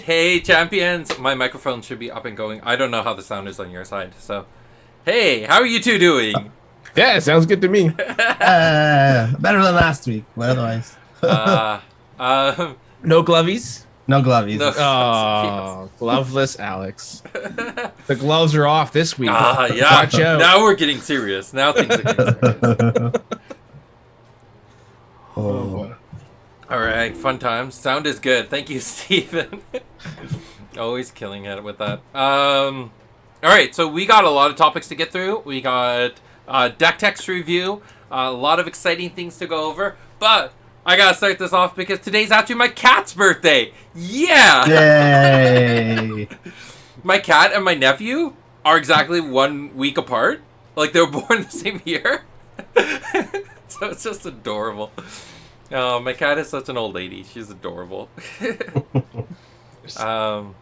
right, hey champions. My microphone should be up and going. I don't know how the sound is on your side, so hey, how are you two doing? Yeah, it sounds good to me. Better than last week, but otherwise. No glovies? No glovies. No. Oh, gloveless Alex. The gloves are off this week. Yeah. Watch out. Now we're getting serious. Now things are getting serious. Oh. All right, fun times. Sound is good. Thank you, Steven. Always killing it with that. All right, so we got a lot of topics to get through. We got deck text review, a lot of exciting things to go over. But I gotta start this off because today's actually my cat's birthday. Yeah! Yay! My cat and my nephew are exactly 1 week apart. Like, they were born the same year. So it's just adorable. Oh, my cat is such an old lady. She's adorable. All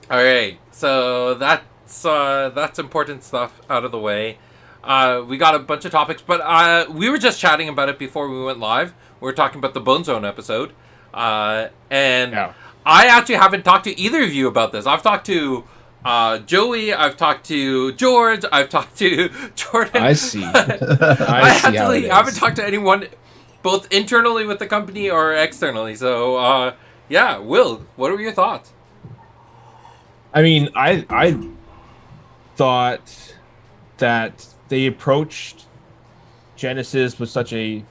right, so that's important stuff out of the way. We got a bunch of topics, but we were just chatting about it before we went live. We were talking about the Bone Zone episode, and yeah. I actually haven't talked to either of you about this. I've talked to Joey, I've talked to George, I've talked to Jordan. I see. I actually haven't talked to anyone, both internally with the company or externally. So, yeah, Will, what were your thoughts? I mean, I thought that they approached Genesis with such an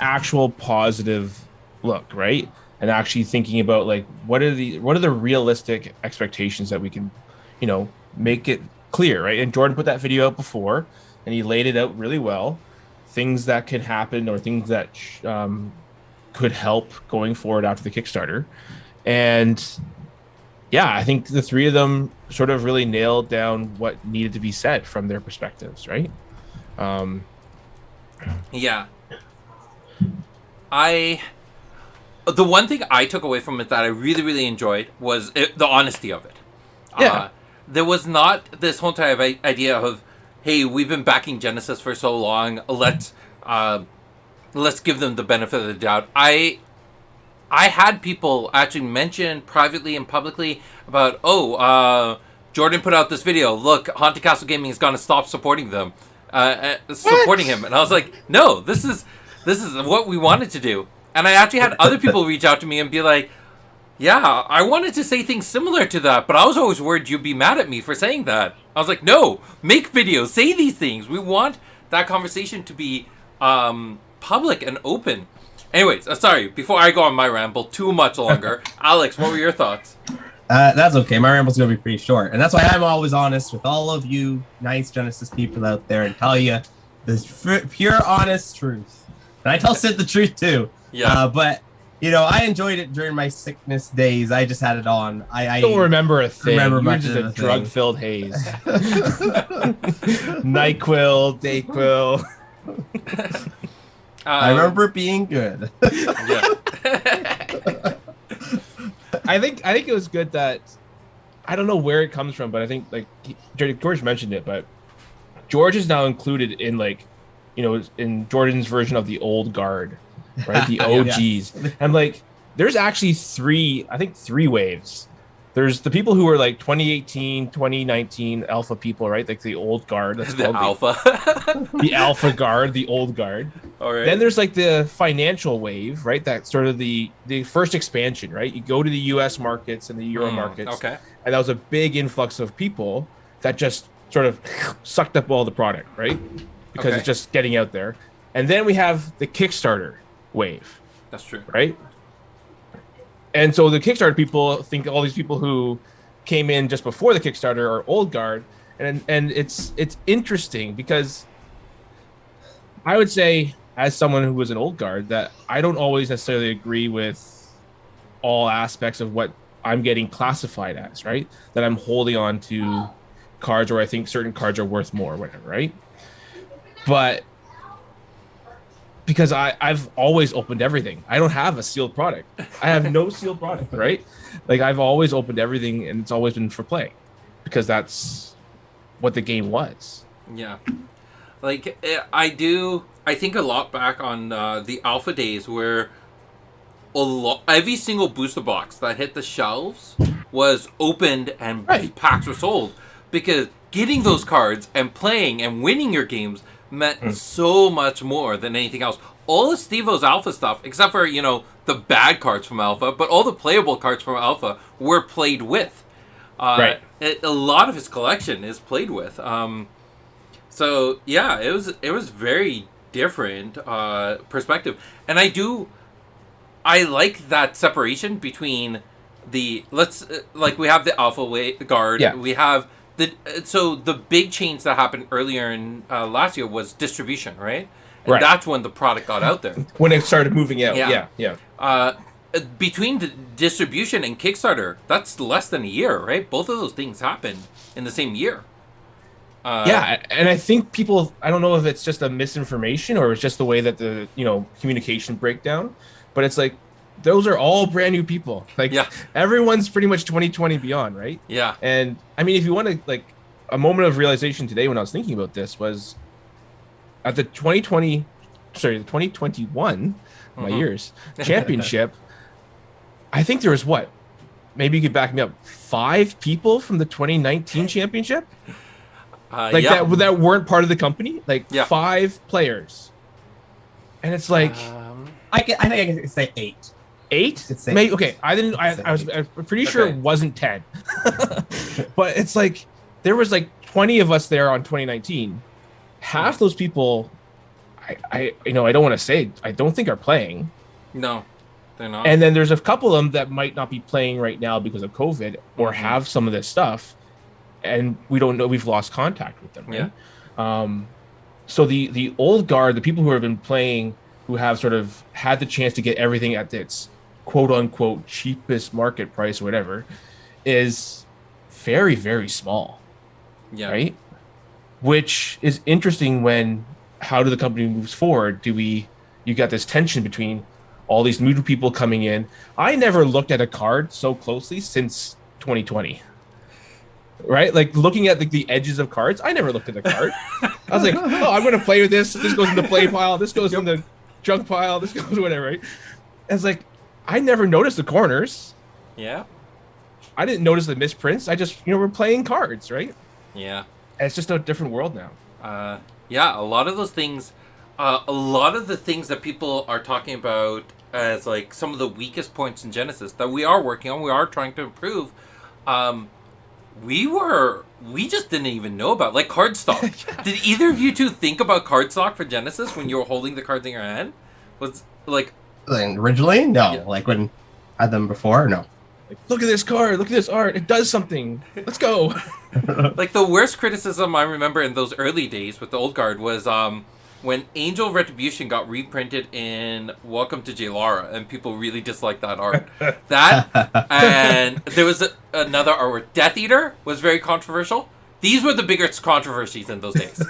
actual positive look, right? And actually thinking about like what are the realistic expectations that we can, make it clear, right? And Jordan put that video out before, and he laid it out really well. Things that could happen or things that could help going forward after the Kickstarter. And yeah, I think the three of them sort of really nailed down what needed to be said from their perspectives, right? Yeah. The one thing I took away from it that I really, really enjoyed was the honesty of it. Yeah. There was not this whole type of idea of, hey, we've been backing Genesis for so long, let's give them the benefit of the doubt. I had people actually mention privately and publicly about, Jordan put out this video. Look, Haunted Castle Gaming is going to stop supporting them, supporting him. And I was like, no, this is what we wanted to do. And I actually had other people reach out to me and be like, yeah, I wanted to say things similar to that, but I was always worried you'd be mad at me for saying that. I was like, no, make videos, say these things. We want that conversation to be public and open. Anyways, sorry, before I go on my ramble too much longer, Alex, what were your thoughts? That's okay. My ramble's going to be pretty short. And that's why I'm always honest with all of you nice Genesis people out there and tell you the pure, honest truth. And I tell Sid the truth, too. Yeah. But, I enjoyed it during my sickness days. I just had it on. I don't remember a thing. Remember you were much just of a the drug-filled haze. NyQuil, DayQuil. I remember it being good. Yeah. I think it was good that I don't know where it comes from, but I think like George mentioned it, but George is now included in in Jordan's version of the old guard, right? The OGs. Yes. And like there's actually three waves. There's the people who are like 2018, 2019 alpha people, right? Like the old guard. That's the alpha. The alpha guard, the old guard. All right. Then there's like the financial wave, right? That's sort of the first expansion, right? You go to the US markets and the Euro markets. Okay. And that was a big influx of people that just sort of sucked up all the product, right? Because it's just getting out there. And then we have the Kickstarter wave. That's true. Right? And so the Kickstarter people think all these people who came in just before the Kickstarter are old guard, and it's interesting because I would say, as someone who was an old guard, that I don't always necessarily agree with all aspects of what I'm getting classified as, right? That I'm holding on to cards, or I think certain cards are worth more, or whatever, right? But because I've always opened everything. I don't have a sealed product. I have no sealed product, right? Like I've always opened everything, and it's always been for play because that's what the game was. Yeah. Like I think a lot back on the alpha days where every single booster box that hit the shelves was opened and packs were sold, because getting those cards and playing and winning your games meant so much more than anything else. All of Steve-O's Alpha stuff, except for, the bad cards from Alpha, but all the playable cards from Alpha were played with. A lot of his collection is played with. So yeah, it was very different perspective, and I like that separation between we have the Alpha Guard, we have the big change that happened earlier in last year was distribution, right? And that's when the product got out there. When it started moving out, yeah. Between the distribution and Kickstarter, that's less than a year, right? Both of those things happened in the same year. And I think people, I don't know if it's just a misinformation or it's just the way that the, communication breakdown, but it's like, those are all brand new people. Like, everyone's pretty much 2020 beyond, right? Yeah. And I mean, if you want to, a moment of realization today when I was thinking about this was at the 2021, my years, championship, I think there was maybe you could back me up, 5 people from the 2019 championship? That weren't part of the company? 5 players. And it's like... I think I can say 8. 8? Maybe, okay, I was pretty sure it wasn't 10. But it's like, there was 20 of us there on 2019. Half those people, I don't want to say, I don't think are playing. No, they're not. And then there's a couple of them that might not be playing right now because of COVID or have some of this stuff. And we don't know, we've lost contact with them, right? Yeah. So the old guard, the people who have been playing, who have sort of had the chance to get everything at its quote unquote cheapest market price or whatever, is very, very small. Yeah. Right? Which is interesting when, how do the company moves forward? You got this tension between all these new people coming in. I never looked at a card so closely since 2020. Right? Looking at the edges of cards, I never looked at the card. I was like, oh, I'm going to play with this. This goes in the play pile. This goes in the junk pile. This goes whatever, right? And it's like, I never noticed the corners. Yeah. I didn't notice the misprints. I just, we're playing cards, right? Yeah. And it's just a different world now. Yeah, a lot of those things, a lot of the things that people are talking about as some of the weakest points in Genesis that we are working on, we are trying to improve, we just didn't even know about, card stock. Yeah. Did either of you two think about card stock for Genesis when you were holding the cards in your hand? Was originally? No. Yeah. When I had them before? No. Look at this card, look at this art, it does something. Let's go. The worst criticism I remember in those early days with the old guard was when Angel Retribution got reprinted in Welcome to Jailara, and people really disliked that art. And there was another artwork. Death Eater was very controversial. These were the biggest controversies in those days.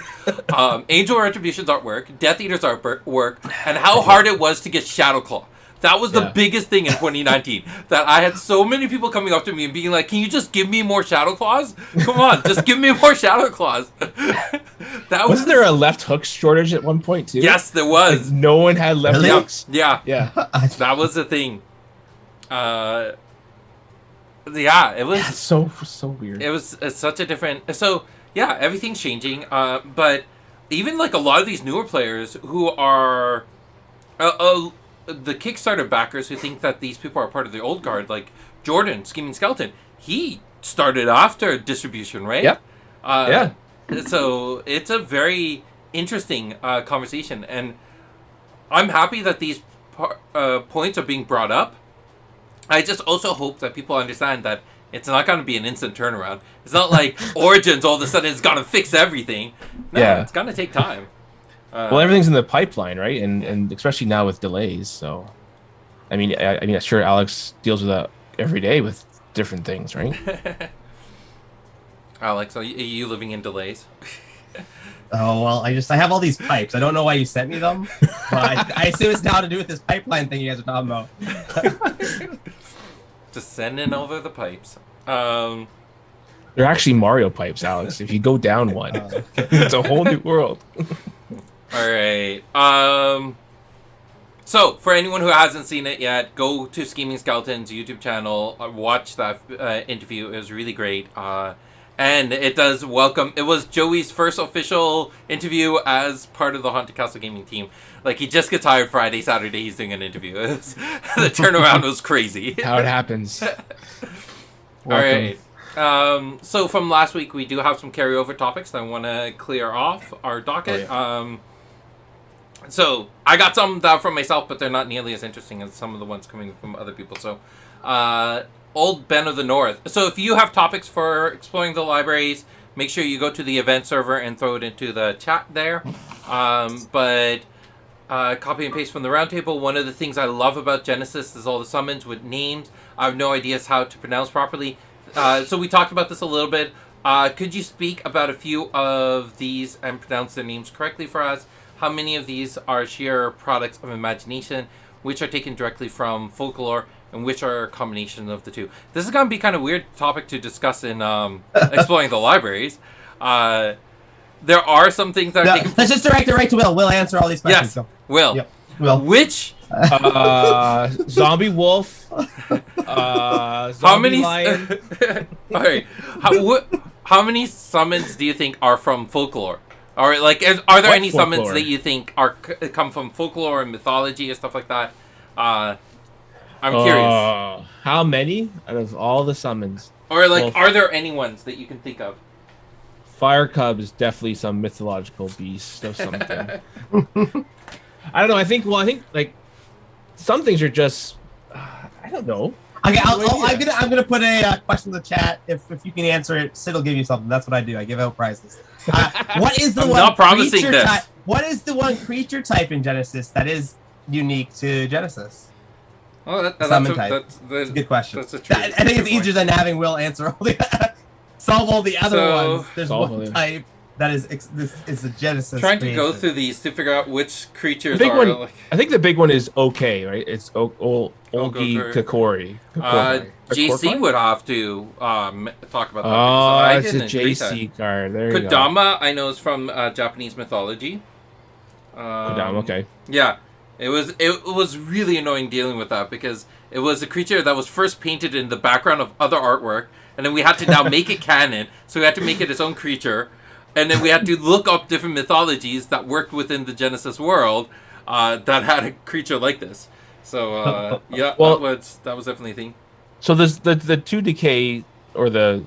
Angel Retribution's artwork, Death Eater's artwork, and how hard it was to get Shadowclaw. That was the biggest thing in 2019. That I had so many people coming up to me and being like, can you just give me more Shadow Claws? Come on, just give me more Shadow Claws. Wasn't there a left hook shortage at one point, too? Yes, there was. No one had left hooks? Yeah. That was the thing. It was... so weird. It's such a different... So, yeah, everything's changing. But even, a lot of these newer players who are... the Kickstarter backers who think that these people are part of the old guard, like Jordan, Scheming Skeleton, he started after distribution, right? Yep. So it's a very interesting conversation, and I'm happy that these points are being brought up. I just also hope that people understand that it's not going to be an instant turnaround. It's not like Origins all of a sudden is going to fix everything. No, it's going to take time. Well, everything's in the pipeline, right? And especially now with delays. So, I mean, sure, Alex deals with that every day with different things, right? Alex, are you living in delays? Oh, well, I have all these pipes. I don't know why you sent me them, but I assume it's now to do with this pipeline thing you guys are talking about. Just sending over the pipes. They're actually Mario pipes, Alex. If you go down one, it's a whole new world. All right. So, for anyone who hasn't seen it yet, go to Scheming Skeleton's YouTube channel, watch that interview. It was really great. And it does welcome... It was Joey's first official interview as part of the Haunted Castle Gaming team. Like, he just gets hired Friday, Saturday, he's doing an interview. The turnaround was crazy. How it happens. Alright. So, from last week, we do have some carryover topics that I want to clear off our docket. Oh, yeah. So, I got some that from myself, but they're not nearly as interesting as some of the ones coming from other people. So, Old Ben of the North. So, if you have topics for exploring the libraries, make sure you go to the event server and throw it into the chat there. But copy and paste from the roundtable. One of the things I love about Genesis is all the summons with names. I have no ideas how to pronounce properly. So, we talked about this a little bit. Could you speak about a few of these and pronounce their names correctly for us? How many of these are sheer products of imagination, which are taken directly from folklore, and which are a combination of the two? This is going to be kind of a weird topic to discuss in exploring the libraries. There are some things that are taken... Let's just direct it right to Will. Will answer all these questions. Yes, Will. Yep. Will. Which... zombie wolf. Zombie lion. All right. How many summons do you think are from folklore? Or like, are there any folklore? summons that you think are come from folklore and mythology and stuff like that? I'm curious. How many out of all the summons? Or like, are there any ones that you can think of? Fire cub is definitely some mythological beast or something. I don't know. I think like some things are just. I don't know. Okay, I'm gonna put a question in the chat. If you can answer it, Sid will give you something. That's what I do. I give out prizes. What is the I'm one not promising creature this. type? What is the one creature type in Genesis that is unique to Genesis? Oh, that's a good question. That's a true, I think it's easier than having Will answer all the solve all the other ones. There's one type that is a Genesis. Trying to creation. go through these to figure out which creatures big are. one, Like, I think the big one is okay, right? It's Olgi Kokori. JC would have to talk about that. Oh, because it's a JC card. There you go. Kodama, I know, is from Japanese mythology. Kodama, okay. Yeah, it was really annoying dealing with that because it was a creature that was first painted in the background of other artwork, and then we had to now make it canon, so we had to make it its own creature, and then we had to look up different mythologies that worked within the Genesis world that had a creature like this. So yeah, well, that was definitely a thing. So there's the two decay or the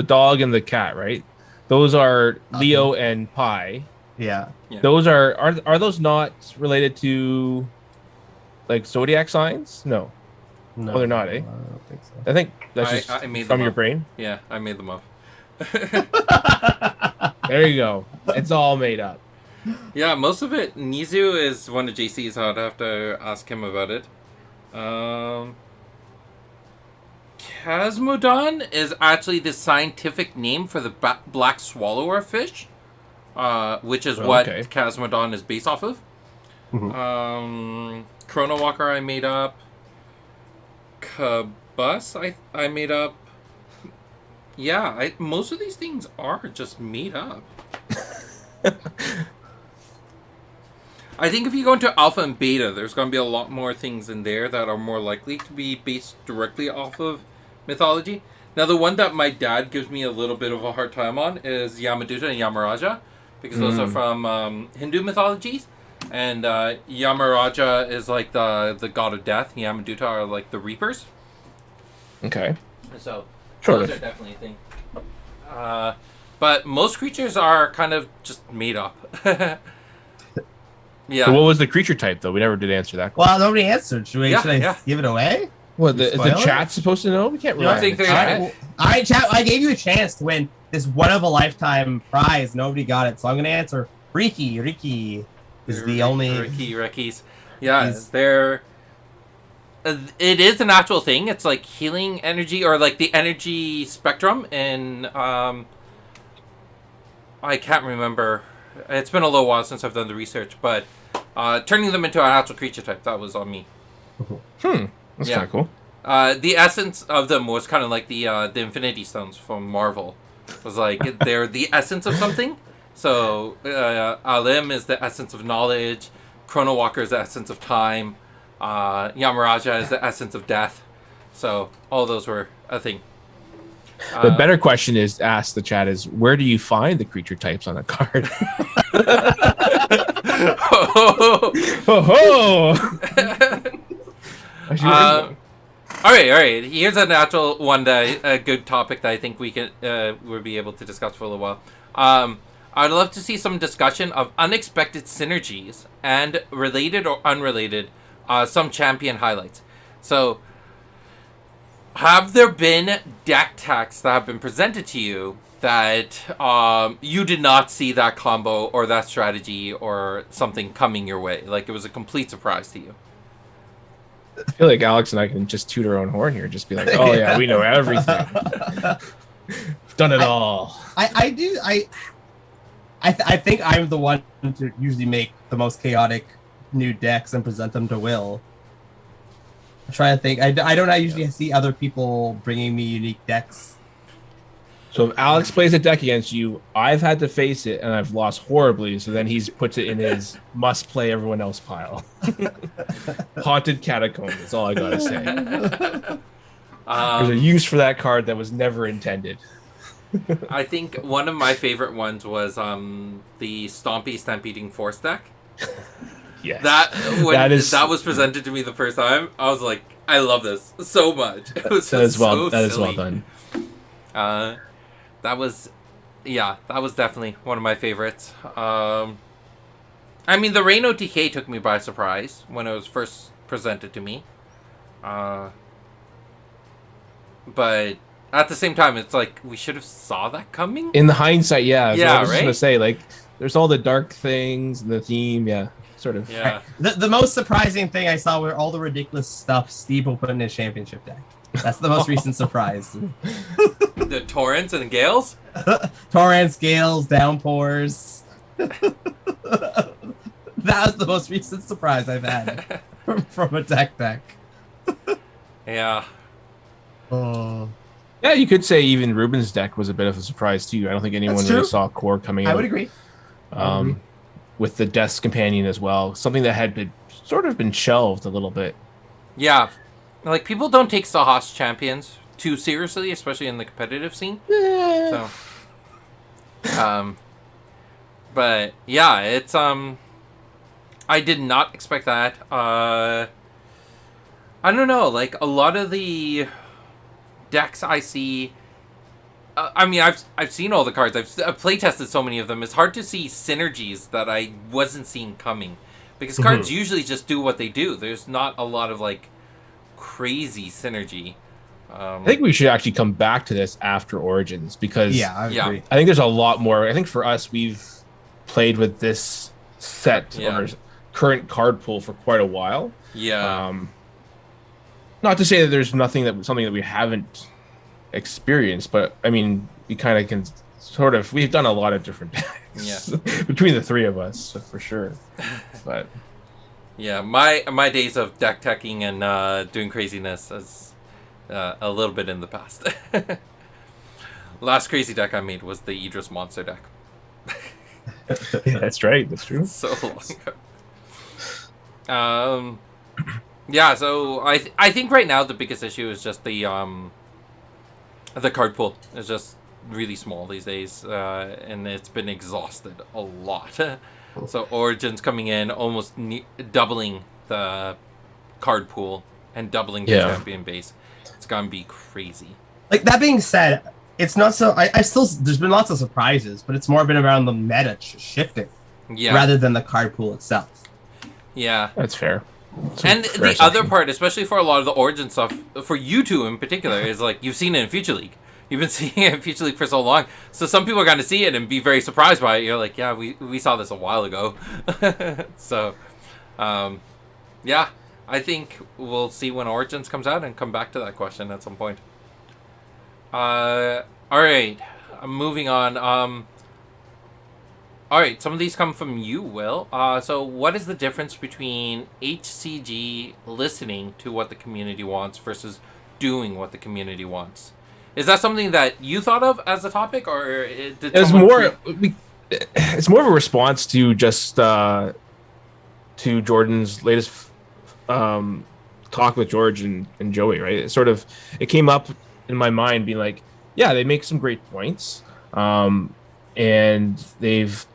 dog and the cat, right? Those are Leo and Pi. Yeah. Those are those not related to like zodiac signs? No. No, Oh, they're not, eh? I don't think so. I think that's just I made from them your up. brain. Yeah, I made them up. There you go. It's all made up. Yeah, most of it. Nizu is one of JC's. I'd have to ask him about it. Chasmodon is actually the scientific name for the black swallower fish, which is what Chasmodon is based off of. Mm-hmm. Chrono Walker I made up. Cabus I made up. Yeah, most of these things are just made up. I think if you go into alpha and beta, there's going to be a lot more things in there that are more likely to be based directly off of mythology. Now, the one that my dad gives me a little bit of a hard time on is Yamaduta and Yamaraja, because those are from Hindu mythologies. And Yamaraja is like the god of death. Yamaduta are like the reapers. Okay. So Sure. those are definitely a thing. But most creatures are kind of just made up. Yeah. So what was the creature type though? We never did answer that. Well, nobody answered. Should I Yeah. give it away? What is the Spoiler? chat supposed to know? We can't You don't really. think All they're right, chat. I gave you a chance to win this one of a lifetime prize. Nobody got it, so I'm gonna answer. Riki is the only. Rikis. Yeah, they're. It is an actual thing. It's like healing energy or like the energy spectrum, and I can't remember. It's been a little while since I've done the research, but turning them into an actual creature type, that was on me. That's kind of cool. The essence of them was kind of like the Infinity Stones from Marvel. It was like they're the essence of something. So Alim is the essence of knowledge. Chrono Walker is the essence of time. Yamaraja is the essence of death. So all those were a thing. The better question is asked the chat is, where do you find the creature types on a card? All right. Here's a natural one, a good topic that I think we can we'll be able to discuss for a little while. I'd love to see some discussion of unexpected synergies and related or unrelated, some champion highlights. So, have there been deck techs that have been presented to you that you did not see that combo or that strategy or something coming your way? Like it was a complete surprise to you? I feel like Alex and I can just toot our own horn here, just be like, oh yeah, we know everything. We've done it all. I think I'm the one to usually make the most chaotic new decks and present them to Will. I'm trying to think. I don't usually see other people bringing me unique decks. So if Alex plays a deck against you, I've had to face it and I've lost horribly. So then he puts it in his must play everyone else pile. Haunted Catacomb. That's all I gotta say. There's a use for that card that was never intended. I think one of my favorite ones was the Stompy Stampeding Force deck. Yes. That was presented to me the first time, I was like, I love this so much. It was that is well done. That was definitely one of my favorites. I mean, the Reino TK took me by surprise when it was first presented to me. But at the same time, it's like we should have saw that coming. In the hindsight, yeah. Yeah, I was just gonna say, like, there's all the dark things and the theme, yeah. Sort of. Yeah. The most surprising thing I saw were all the ridiculous stuff Steve will put in his championship deck. That's the most recent surprise. The torrents and gales? Torrents, gales, downpours. That was the most recent surprise I've had from a deck. Yeah. Yeah, you could say even Ruben's deck was a bit of a surprise too. I don't think anyone really saw Core coming out. I would agree. With the Death's Companion as well, something that had been shelved a little bit. Yeah, like people don't take Sahas champions too seriously, especially in the competitive scene. So, but yeah, it's I did not expect that. I don't know, like a lot of the decks I see. I mean, I've seen all the cards. I've play tested so many of them. It's hard to see synergies that I wasn't seeing coming, because cards usually just do what they do. There's not a lot of like crazy synergy. I think we should actually come back to this after Origins, because I agree. I think there's a lot more. I think for us, we've played with this set or current card pool for quite a while. Yeah. Not to say that there's something that we haven't experienced, but I mean, we kind of can we've done a lot of different decks between the three of us, for sure. But yeah, my days of deck teching and doing craziness is a little bit in the past. Last crazy deck I made was the Idris monster deck. Yeah, that's right, that's true. So long ago. Yeah, so I think right now the biggest issue is just the card pool is just really small these days, and it's been exhausted a lot. So Origins coming in, almost doubling the card pool and doubling the champion base. It's gonna be crazy. Like, that being said, it's not so. I still, there's been lots of surprises, but it's more been around the meta shifting, rather than the card pool itself. Yeah, that's fair. And the other part, especially for a lot of the Origin stuff, for you two in particular, is like you've seen it in Future League. You've been seeing it in Future League for so long. So some people are going to see it and be very surprised by it. You're like, yeah, we saw this a while ago. So, yeah, I think we'll see when Origins comes out and come back to that question at some point. All right, moving on. All right, some of these come from you, Will. So what is the difference between HCG listening to what the community wants versus doing what the community wants? Is that something that you thought of as a topic, or it's more of a response to just to to Jordan's latest talk with George and Joey, right? It came up in my mind being like, yeah, they make some great points. And they've,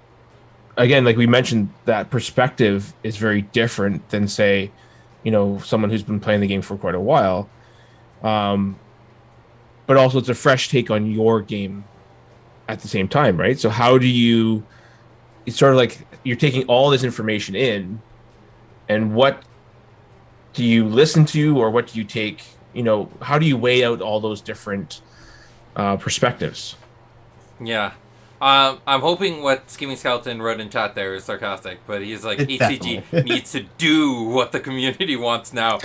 again, like we mentioned, that perspective is very different than, say, someone who's been playing the game for quite a while. But also it's a fresh take on your game at the same time, right? So how do you, it's sort of like you're taking all this information in, and what do you listen to, or what do you take, how do you weigh out all those different perspectives? Yeah. I'm hoping what Scheming Skeleton wrote in chat there is sarcastic, but he's like, HCG needs to do what the community wants now.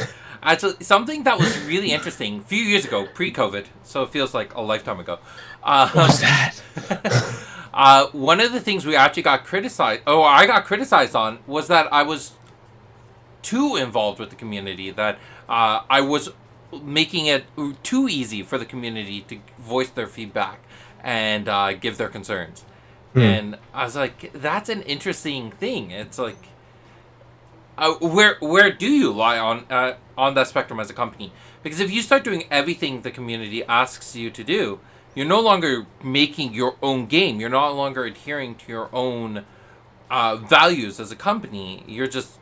Actually, something that was really interesting a few years ago, pre-COVID, so it feels like a lifetime ago. What was that? One of the things we actually got criticized, I got criticized on, was that I was too involved with the community, that I was making it too easy for the community to voice their feedback and give their concerns. And I was like, that's an interesting thing. It's like, where do you lie on that spectrum as a company? Because if you start doing everything the community asks you to do, you're no longer making your own game. You're no longer adhering to your own values as a company. You're just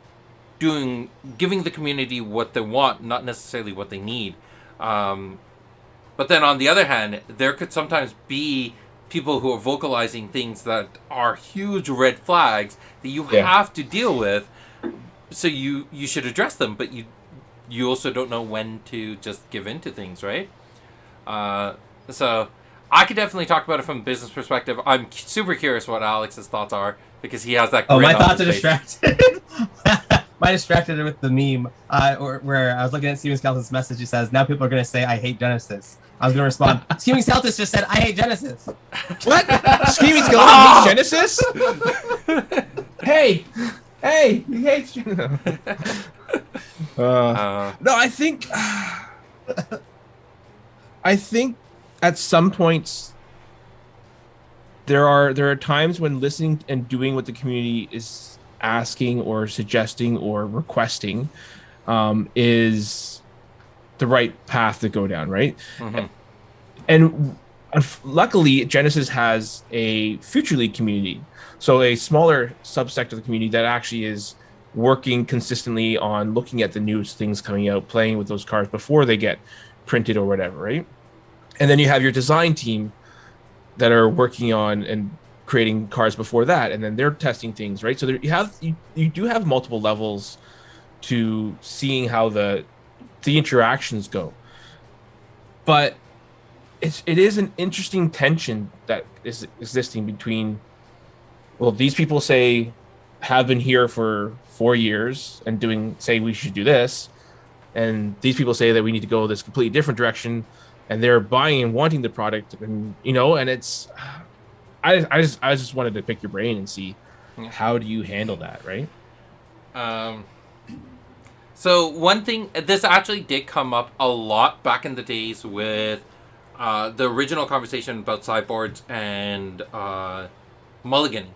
giving the community what they want, not necessarily what they need. But then on the other hand, there could sometimes be people who are vocalizing things that are huge red flags that you have to deal with. So you should address them, but you also don't know when to just give in to things, right? So I could definitely talk about it from a business perspective. I'm super curious what Alex's thoughts are, because he has that grin my on thoughts his are face. distracted. I distracted with the meme where I was looking at Scheming Skeleton's message. He says, now people are going to say, I hate Genesis. I was going to respond, Scheming Skeleton just said, I hate Genesis. What? Scheming Skeleton hates Genesis? Hey, he hates you. No, I think at some points there are times when listening and doing what the community is asking or suggesting or requesting is the right path to go down, right? Mm-hmm. And luckily, Genesis has a Future League community, so a smaller subsect of the community that actually is working consistently on looking at the newest things coming out, playing with those cards before they get printed or whatever, right? And then you have your design team that are working on and creating cards before that, and then they're testing things, right? So there you do have multiple levels to seeing how the interactions go. But it is an interesting tension that is existing between, well, these people have been here for 4 years and say we should do this, and these people say that we need to go this completely different direction, and they're buying and wanting the product, and and it's I just wanted to pick your brain and see how do you handle that, right? So one thing, this actually did come up a lot back in the days with the original conversation about sideboards and mulliganing.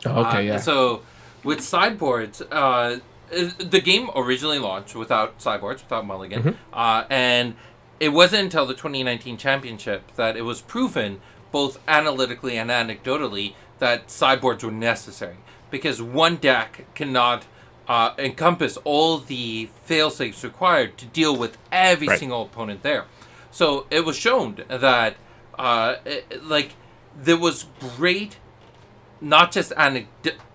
Oh, okay, yeah. So with sideboards, the game originally launched without sideboards, without mulligan, and it wasn't until the 2019 championship that it was proven, both analytically and anecdotally, that sideboards were necessary, because one deck cannot encompass all the fail-safes required to deal with every single opponent there. So it was shown that there was great, not just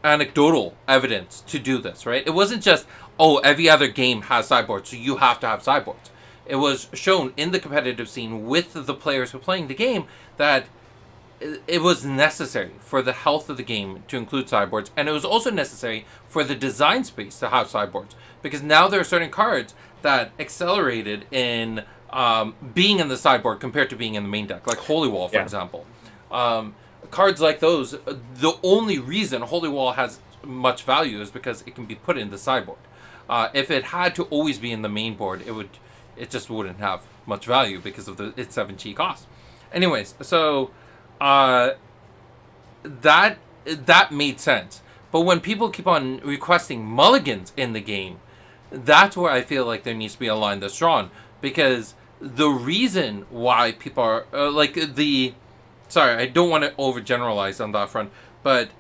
anecdotal evidence to do this, right? It wasn't just, every other game has sideboards, so you have to have sideboards. It was shown in the competitive scene with the players who are playing the game that it was necessary for the health of the game to include sideboards, and it was also necessary for the design space to have sideboards, because now there are certain cards that accelerated in being in the sideboard compared to being in the main deck, like Holy Wall, for example. Cards like those, the only reason Holy Wall has much value is because it can be put in the sideboard. If it had to always be in the main board, it just wouldn't have much value because of its 7 chi cost. Anyways, so that made sense. But when people keep on requesting mulligans in the game, that's where I feel like there needs to be a line that's drawn. Because the reason why people are sorry, I don't want to overgeneralize on that front, but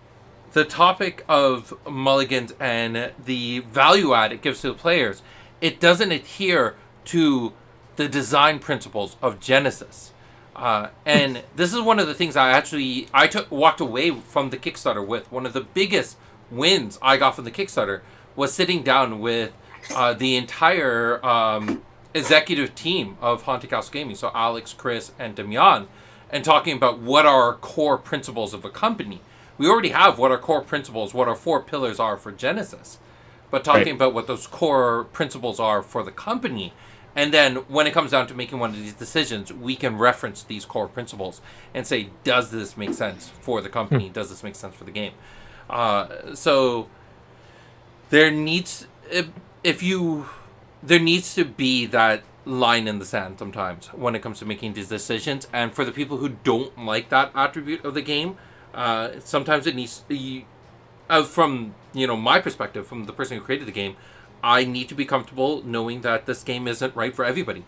the topic of mulligans and the value add it gives to the players, it doesn't adhere to the design principles of Genesis. And this is one of the things I walked away from the Kickstarter with. One of the biggest wins I got from the Kickstarter was sitting down with the entire executive team of Haunted Castle Gaming, so Alex, Chris, and Damian, and talking about what are our core principles of a company. We already have what our core principles, what our 4 pillars are for Genesis, but talking about what those core principles are for the company. And then when it comes down to making one of these decisions, we can reference these core principles and say, does this make sense for the company? Does this make sense for the game? So there needs to be that line in the sand sometimes when it comes to making these decisions. And for the people who don't like that attribute of the game, sometimes it needs to, from my perspective, from the person who created the game, I need to be comfortable knowing that this game isn't right for everybody.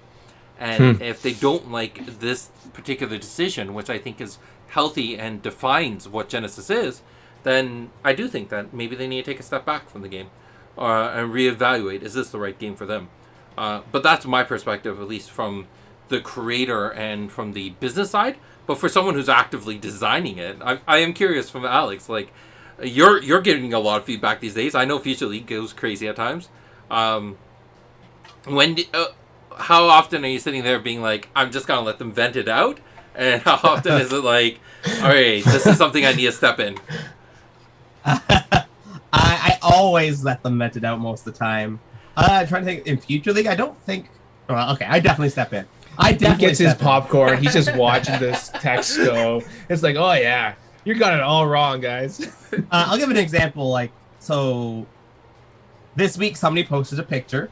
And if they don't like this particular decision, which I think is healthy and defines what Genesis is, then I do think that maybe they need to take a step back from the game and reevaluate, is this the right game for them? But that's my perspective, at least from the creator and from the business side. But for someone who's actively designing it, I am curious from Alex, like, you're getting a lot of feedback these days. I know Future League goes crazy at times. How often are you sitting there being like, I'm just gonna let them vent it out? And how often is it like, all right, this is something I need to step in? I always let them vent it out most of the time. I'm trying to think, in Future League, I don't think... Well, okay, I definitely step in. He gets his popcorn. He's just watching this text go. It's like, oh yeah, you got it all wrong, guys. I'll give an example. So this week somebody posted a picture,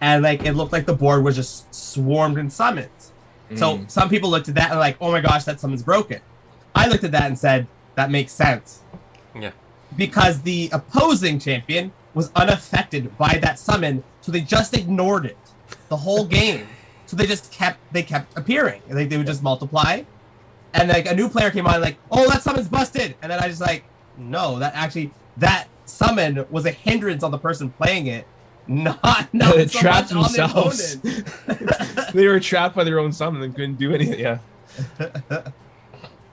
and it looked like the board was just swarmed in summons. So some people looked at that and like, oh my gosh, that summon's broken. I looked at that and said, that makes sense. Yeah. Because the opposing champion was unaffected by that summon, so they just ignored it the whole game. So they kept appearing. They would just multiply. And a new player came on like, oh, that summon's busted. And then I just no, that summon was a hindrance on the person playing it, not they so trapped much themselves. On the opponent. They were trapped by their own summon and couldn't do anything. Yeah.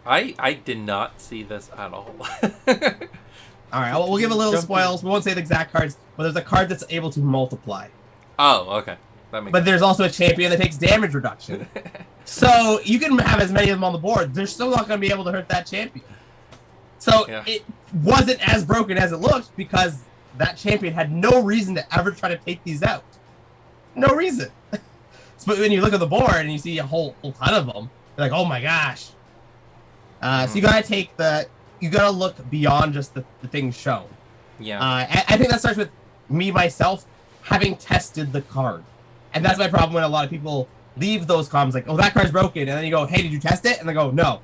I did not see this at all. All right, we'll give a little spoils. We won't say the exact cards, but there's a card that's able to multiply. Oh, okay. But there's also a champion that takes damage reduction. So you can have as many of them on the board. They're still not going to be able to hurt that champion. So It wasn't as broken as it looked because that champion had no reason to ever try to take these out. No reason. But when you look at the board and you see a whole ton of them, you're like, oh my gosh. So you got to look beyond just the things shown. Yeah. I think that starts with me, myself, having tested the card. And that's my problem when a lot of people leave those comms like, oh, that card's broken. And then you go, hey, did you test it? And they go, no.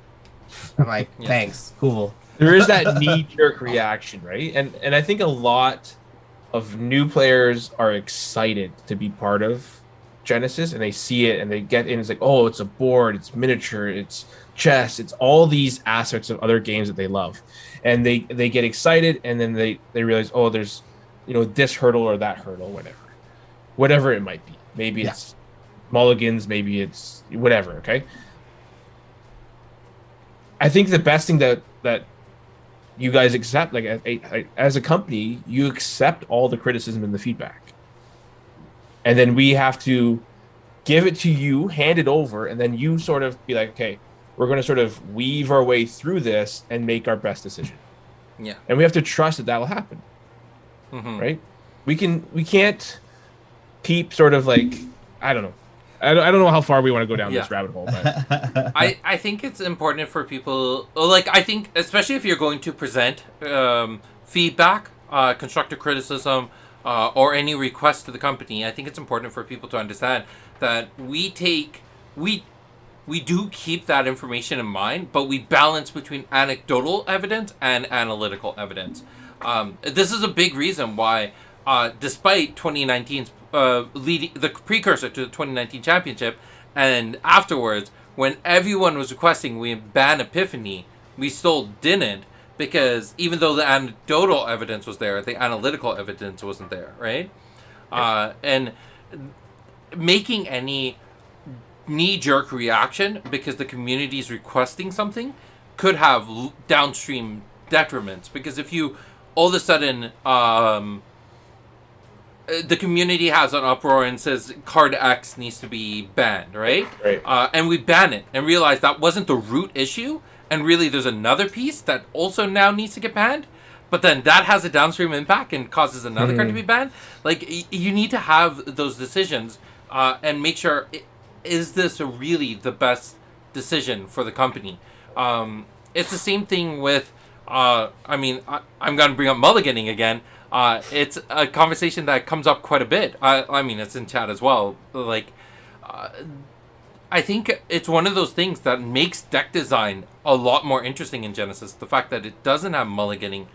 I'm like, thanks. Cool. There is that knee-jerk reaction, right? And I think a lot of new players are excited to be part of Genesis, and they see it, and they get in. It's like, oh, it's a board, it's miniature, it's chess, it's all these aspects of other games that they love. And they get excited, and then they realize, oh, there's this hurdle or that hurdle, whatever it might be. Maybe it's mulligans, maybe it's whatever, okay? I think the best thing that you guys accept, as a company, you accept all the criticism and the feedback. And then we have to give it to you, hand it over, and then you sort of be like, okay, we're going to sort of weave our way through this and make our best decision. Yeah. And we have to trust that will happen. Mm-hmm. Right? We can't keep sort of I don't know. I don't know how far we want to go down this rabbit hole. But I think it's important for people, I think, especially if you're going to present feedback, constructive criticism, or any request to the company, I think it's important for people to understand that we do keep that information in mind, but we balance between anecdotal evidence and analytical evidence. This is a big reason why, despite 2019's the precursor to the 2019 championship, and afterwards, when everyone was requesting we ban Epiphany, we still didn't, because even though the anecdotal evidence was there, the analytical evidence wasn't there, right? And making any knee-jerk reaction because the community is requesting something could have downstream detriments, because if you all of a sudden the community has an uproar and says card X needs to be banned, right? Right. And we ban it and realize that wasn't the root issue, and really there's another piece that also now needs to get banned, but then that has a downstream impact and causes another card to be banned. Like, you need to have those decisions and make sure, is this really the best decision for the company? It's the same thing with, I'm going to bring up mulliganing again. It's a conversation that comes up quite a bit. I mean, it's in chat as well. Like, I think it's one of those things that makes deck design a lot more interesting in Genesis. The fact that it doesn't have mulliganing,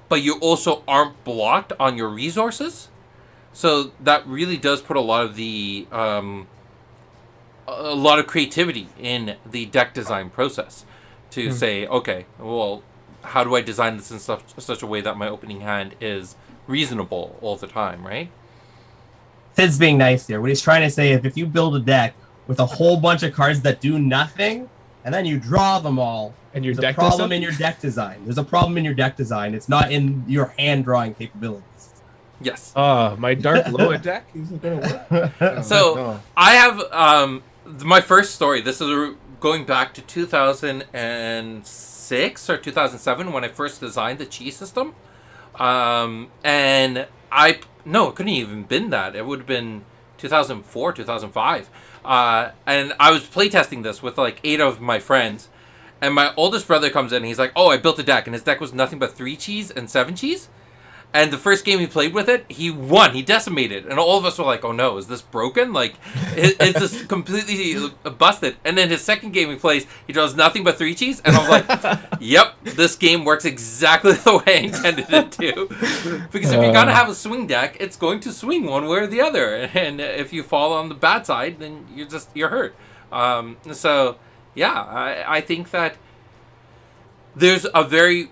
but you also aren't blocked on your resources. So that really does put a lot of the a lot of creativity in the deck design process to say, okay, well, how do I design this in such a way that my opening hand is reasonable all the time, right? Sid's being nice here. What he's trying to say is, if you build a deck with a whole bunch of cards that do nothing, and then you draw them all, And your there's deck a does problem in your deck design. There's a problem in your deck design. It's not in your hand drawing capabilities. Yes. My Dark Loa deck isn't going to work. So I have my first story. This is going back to 2006 or 2007 when I first designed the Chi system. And it couldn't even been that. It would have been 2004, 2005. And I was playtesting this with like 8 of my friends. And my oldest brother comes in and he's like, oh, I built a deck. And his deck was nothing but 3 Chis and 7 Chis. And the first game he played with it, he won. He decimated. And all of us were like, oh no, is this broken? Like, is this completely busted? And then his second game he plays, he draws nothing but 3 Chis. And I was like, yep, this game works exactly the way I intended it to. Because if you're going to have a swing deck, it's going to swing one way or the other. And if you fall on the bad side, then you're hurt. So, yeah, I think that there's a very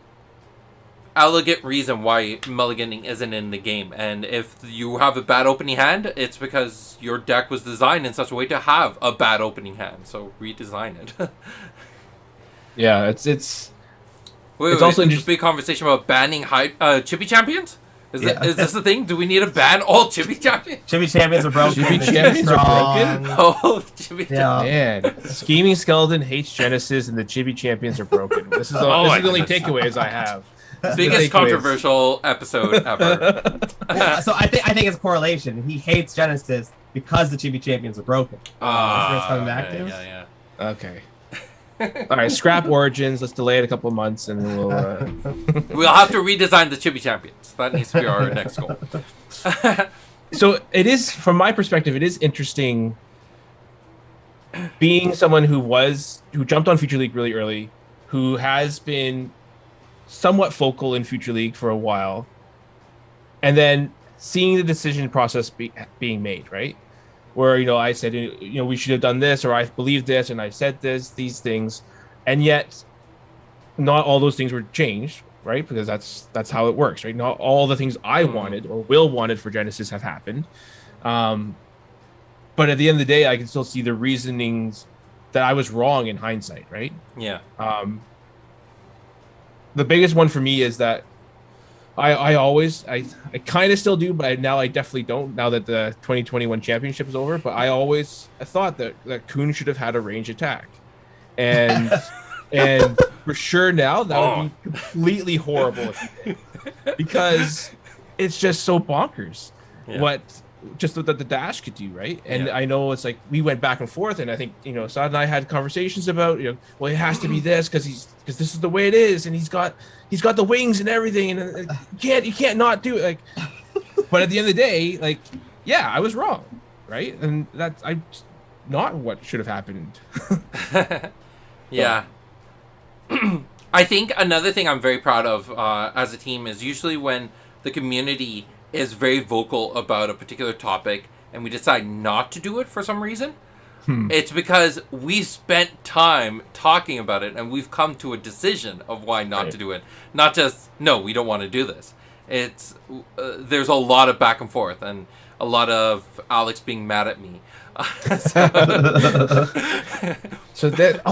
elegant reason why mulliganing isn't in the game, and if you have a bad opening hand, it's because your deck was designed in such a way to have a bad opening hand, so redesign it. Yeah, it's also a big conversation about banning chippy champions. Is this the thing? Do we need to ban all chippy champions? Chippy champions are broken. Chippy champions are broken? Oh, chippy Man, Scheming Skeleton hates Genesis and the Chibi champions are broken. This is the only takeaways I have. Biggest controversial episode ever. So I think it's a correlation. He hates Genesis because the Chibi champions are broken. That's what it's coming back to. Yeah. Okay. All right, scrap Origins. Let's delay it a couple of months, and then we'll have to redesign the Chibi champions. That needs to be our next goal. So it is, from my perspective, it is interesting being someone who jumped on Future League really early, who has been somewhat focal in Future League for a while, and then seeing the decision process being made, right? Where, I said, we should have done this, or I believe this, and I said these things, and yet not all those things were changed, right? Because that's how it works, right? Not all the things I wanted or Will wanted for Genesis have happened. But at the end of the day, I can still see the reasonings that I was wrong in hindsight, right? Yeah. The biggest one for me is that I kind of still do, but now I definitely don't, now that the 2021 championship is over. But I thought that Kuhn should have had a range attack. And and for sure now that would be completely horrible if he did. Because it's just so bonkers what the dash could do, right? And I know it's like we went back and forth, and I think Assad and I had conversations about well, it has to be this because this is the way it is, and he's got the wings and everything, and you can't not do it. Like, but at the end of the day, like, yeah, I was wrong, right? And that's not what should have happened. Yeah. I think another thing I'm very proud of as a team is usually when the community is very vocal about a particular topic and we decide not to do it for some reason. It's because we spent time talking about it and we've come to a decision of why not to do it. Not just, no, we don't want to do this. It's there's a lot of back and forth and a lot of Alex being mad at me. So that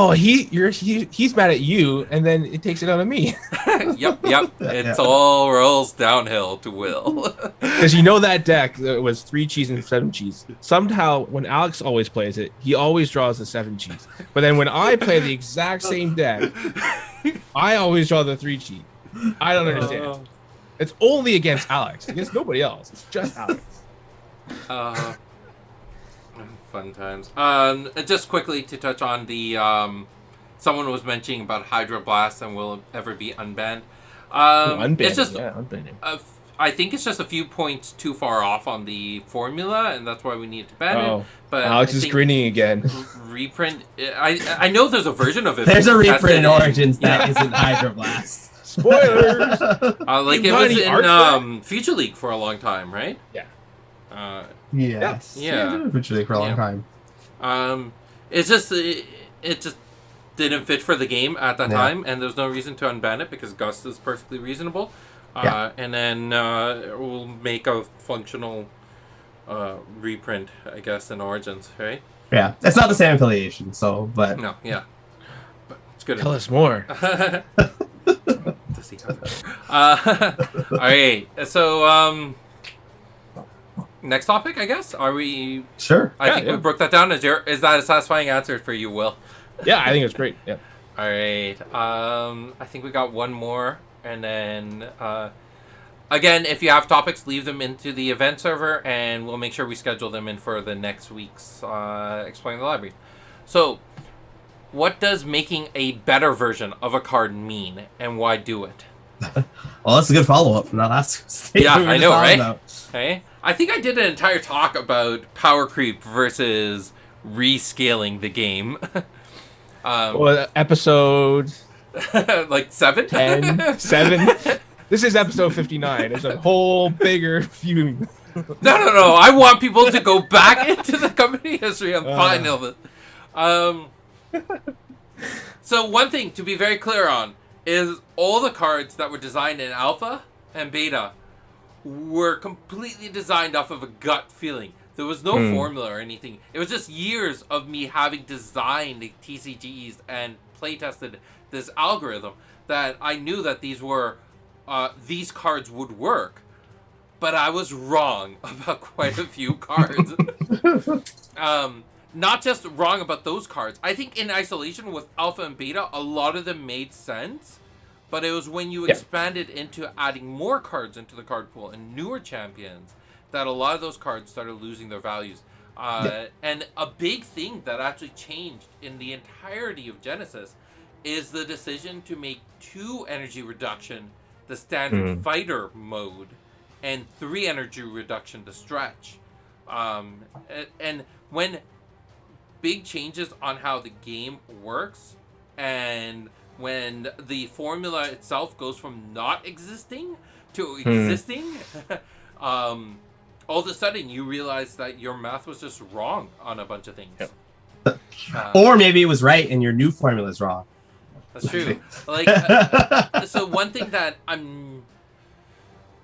he's mad at you, and then it takes it out of me. Yep. It's all rolls downhill to Will. Because you know that deck that was 3 cheese and 7 cheese. Somehow, when Alex always plays it, he always draws the 7 cheese. But then when I play the exact same deck, I always draw the 3 cheese. I don't understand. It's only against Alex. Against nobody else. It's just Alex. Fun times. Just quickly to touch on the someone was mentioning about Hydro Blast and will it ever be unbanned. It's just unbanning. I think it's just a few points too far off on the formula, and that's why we need to ban it. But Alex is grinning again. Reprint. I know there's a version of it. There's a reprint in Origins that isn't Hydro Blast. Spoilers. Like it was in Future League for a long time, right? Yeah. Yes. Yeah. Literally for a long time. It just didn't fit for the game at that time, and there's no reason to unban it because Gust is perfectly reasonable. And then we'll make a functional reprint, I guess, in Origins, right? Yeah, it's not the same affiliation, so but no, yeah, but it's good. Tell us more. All right, so next topic, I guess. Are we? Sure. I think we broke that down. Is that a satisfying answer for you, Will? Yeah, I think it's great. Yeah. All right. I think we got one more, and then again, if you have topics, leave them into the event server, and we'll make sure we schedule them in for the next week's Exploring the Library. So, what does making a better version of a card mean, and why do it? Well, that's a good follow-up from that last. Yeah, I know, right? Okay. I think I did an entire talk about power creep versus rescaling the game. Well, episode like 7? 10, 7. This is episode 59. It's a whole bigger feud. No. I want people to go back into the company history and find it. So one thing to be very clear on is all the cards that were designed in alpha and beta were completely designed off of a gut feeling. There was no formula or anything. It was just years of me having designed the TCGs and playtested this algorithm that I knew that these cards would work. But I was wrong about quite a few cards. Not just wrong about those cards. I think in isolation with alpha and beta, a lot of them made sense. But it was when you expanded into adding more cards into the card pool and newer champions that a lot of those cards started losing their values. And a big thing that actually changed in the entirety of Genesis is the decision to make 2 energy reduction the standard fighter mode and 3 energy reduction to stretch. And when big changes on how the game works and when the formula itself goes from not existing to existing, all of a sudden you realize that your math was just wrong on a bunch of things. Or maybe it was right and your new formula is wrong. That's true. Like, so one thing that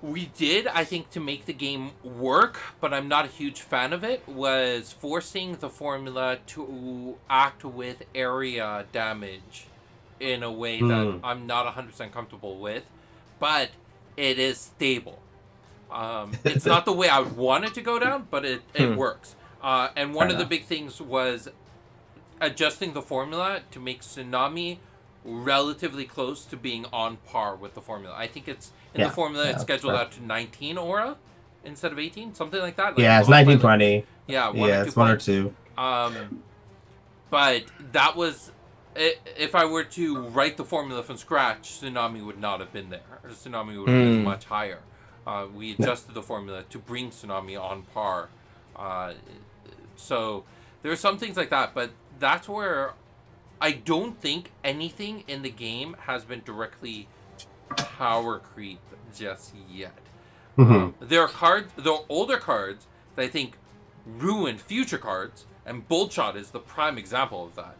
we did, I think, to make the game work, but I'm not a huge fan of it, was forcing the formula to act with area damage in a way that I'm not 100% comfortable with, but it is stable. It's not the way I would want it to go down, but it works. And one of the big things was adjusting the formula to make Tsunami relatively close to being on par with the formula. I think it's in the formula it's scheduled out to 19 aura instead of 18, something like that. Like it's 19, 20. Yeah, it's 1 or 2. But that was, if I were to write the formula from scratch, Tsunami would not have been there. Tsunami would have been much higher. We adjusted the formula to bring Tsunami on par. So there are some things like that, but that's where I don't think anything in the game has been directly power creep just yet. There are older cards that I think ruin future cards, and Boldshot is the prime example of that.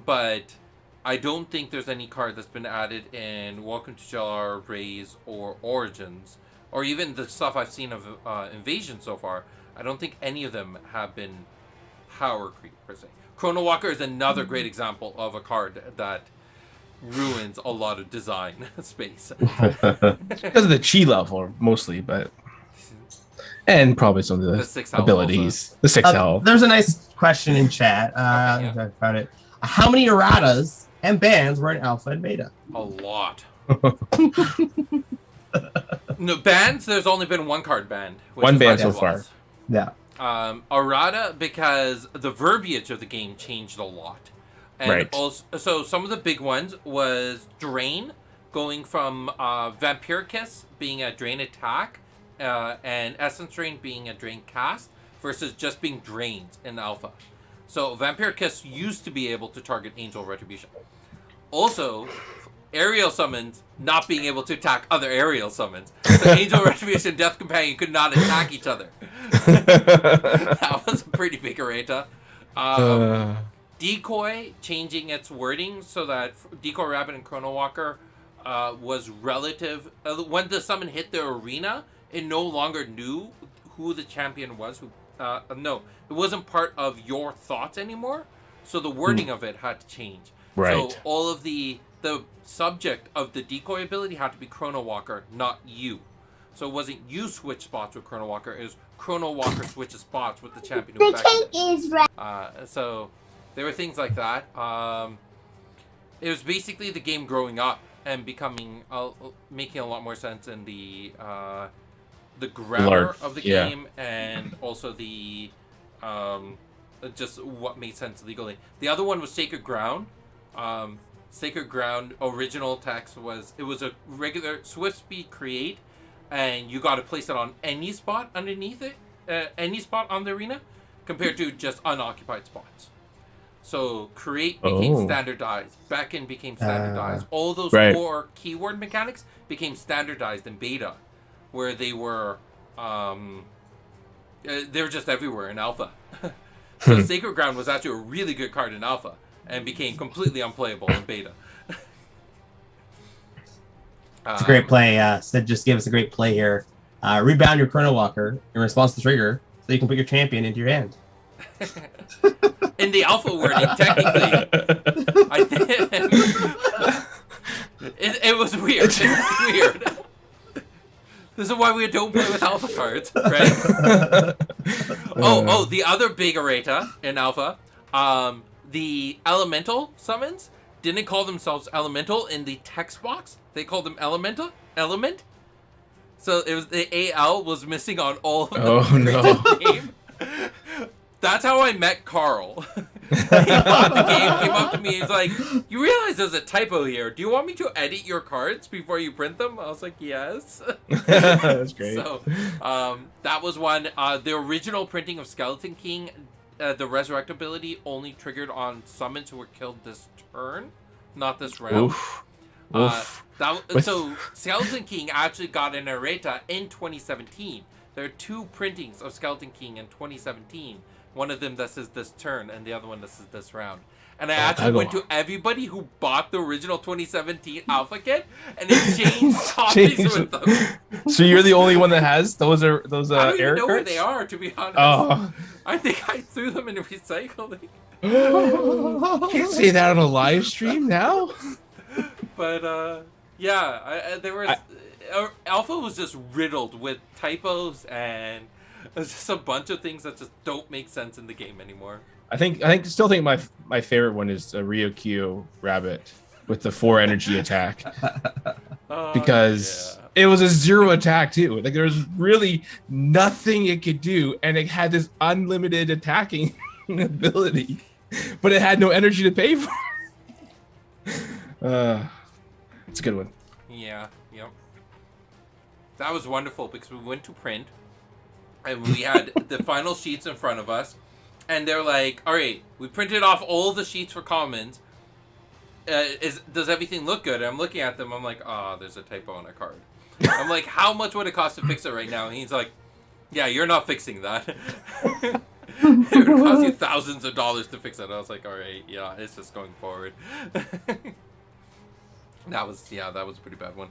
But I don't think there's any card that's been added in Welcome to Jalar, Raze, or Origins, or even the stuff I've seen of Invasion so far. I don't think any of them have been power creep per se. Chrono Walker is another great example of a card that ruins a lot of design space. Because of the chi level, mostly, but and probably some of the 6 health abilities. The 6 health. There's a nice question in chat. I found it. How many erratas and bans were in alpha and beta? A lot. No, bans, there's only been one card banned. One ban so far. Yeah. Errata, because the verbiage of the game changed a lot. And also, so some of the big ones was Drain, going from Vampiricus being a Drain attack, and Essence Drain being a Drain cast, versus just being drained in Alpha. So Vampiricus used to be able to target Angel Retribution. Also, aerial summons not being able to attack other aerial summons. So Angel Retribution and Death Companion could not attack each other. That was a pretty big errata. Decoy changing its wording so that Decoy Rabbit and Chrono Walker was relative. When the summon hit the arena, it no longer knew who the champion was. No, it wasn't part of your thoughts anymore. So the wording of it had to change. Right. So all of the subject of the decoy ability had to be Chrono Walker, not you. So it wasn't you switch spots with Chrono Walker. It was Chrono Walker switches spots with the champion who is right. So there were things like that. It was basically the game growing up and becoming making a lot more sense in the grammar of the game, and also the just what made sense legally. The other one was Sacred Ground. Sacred Ground original text was a regular swift speed create, and you got to place it on any spot underneath it, any spot on the arena, compared to just unoccupied spots. So create became standardized, beckon became standardized. All those core keyword mechanics became standardized in beta, where they were just everywhere in alpha. So Sacred Ground was actually a really good card in alpha, and became completely unplayable in beta. It's a great play. Sid just gave us a great play here. Rebound your Chrono Walker in response to trigger, so you can put your champion into your hand. In the alpha wording, technically, I think it was weird. It was weird. This is why we don't play with alpha cards, right? The other big errata in alpha, the elemental summons didn't call themselves elemental in the text box. They called them element. So it was the AL was missing on all of the game. That's how I met Carl. He bought the game, came up to me, he's like, "You realize there's a typo here. Do you want me to edit your cards before you print them?" I was like, "Yes." That's great. So that was one. The original printing of Skeleton King, the resurrect ability only triggered on summons who were killed this turn, not this round. Oof. So Skeleton King actually got an errata in 2017. There are 2 printings of Skeleton King in 2017. One of them that says this turn, and the other one that says this round. And I actually went to everybody who bought the original 2017 Alpha Kit and exchanged copies with them. So you're the only one that has those I don't even error know cards? where they are, to be honest. Oh. I think I threw them in recycling. You say that on a live stream now? But there was Alpha was just riddled with typos, and there's just a bunch of things that just don't make sense in the game anymore. I still think my favorite one is the Ryokyu Rabbit with the 4 energy attack. Because it was a 0 attack too. Like there was really nothing it could do, and it had this unlimited attacking ability, but it had no energy to pay for. It's a good one. Yeah, yep. That was wonderful because we went to print and we had the final sheets in front of us, and they're like, all right, we printed off all the sheets for commons. Does everything look good? And I'm looking at them. I'm like, there's a typo on a card. I'm like, how much would it cost to fix it right now? And he's like, yeah, you're not fixing that. It would cost you thousands of dollars to fix it. I was like, all right, yeah, it's just going forward. That was a pretty bad one.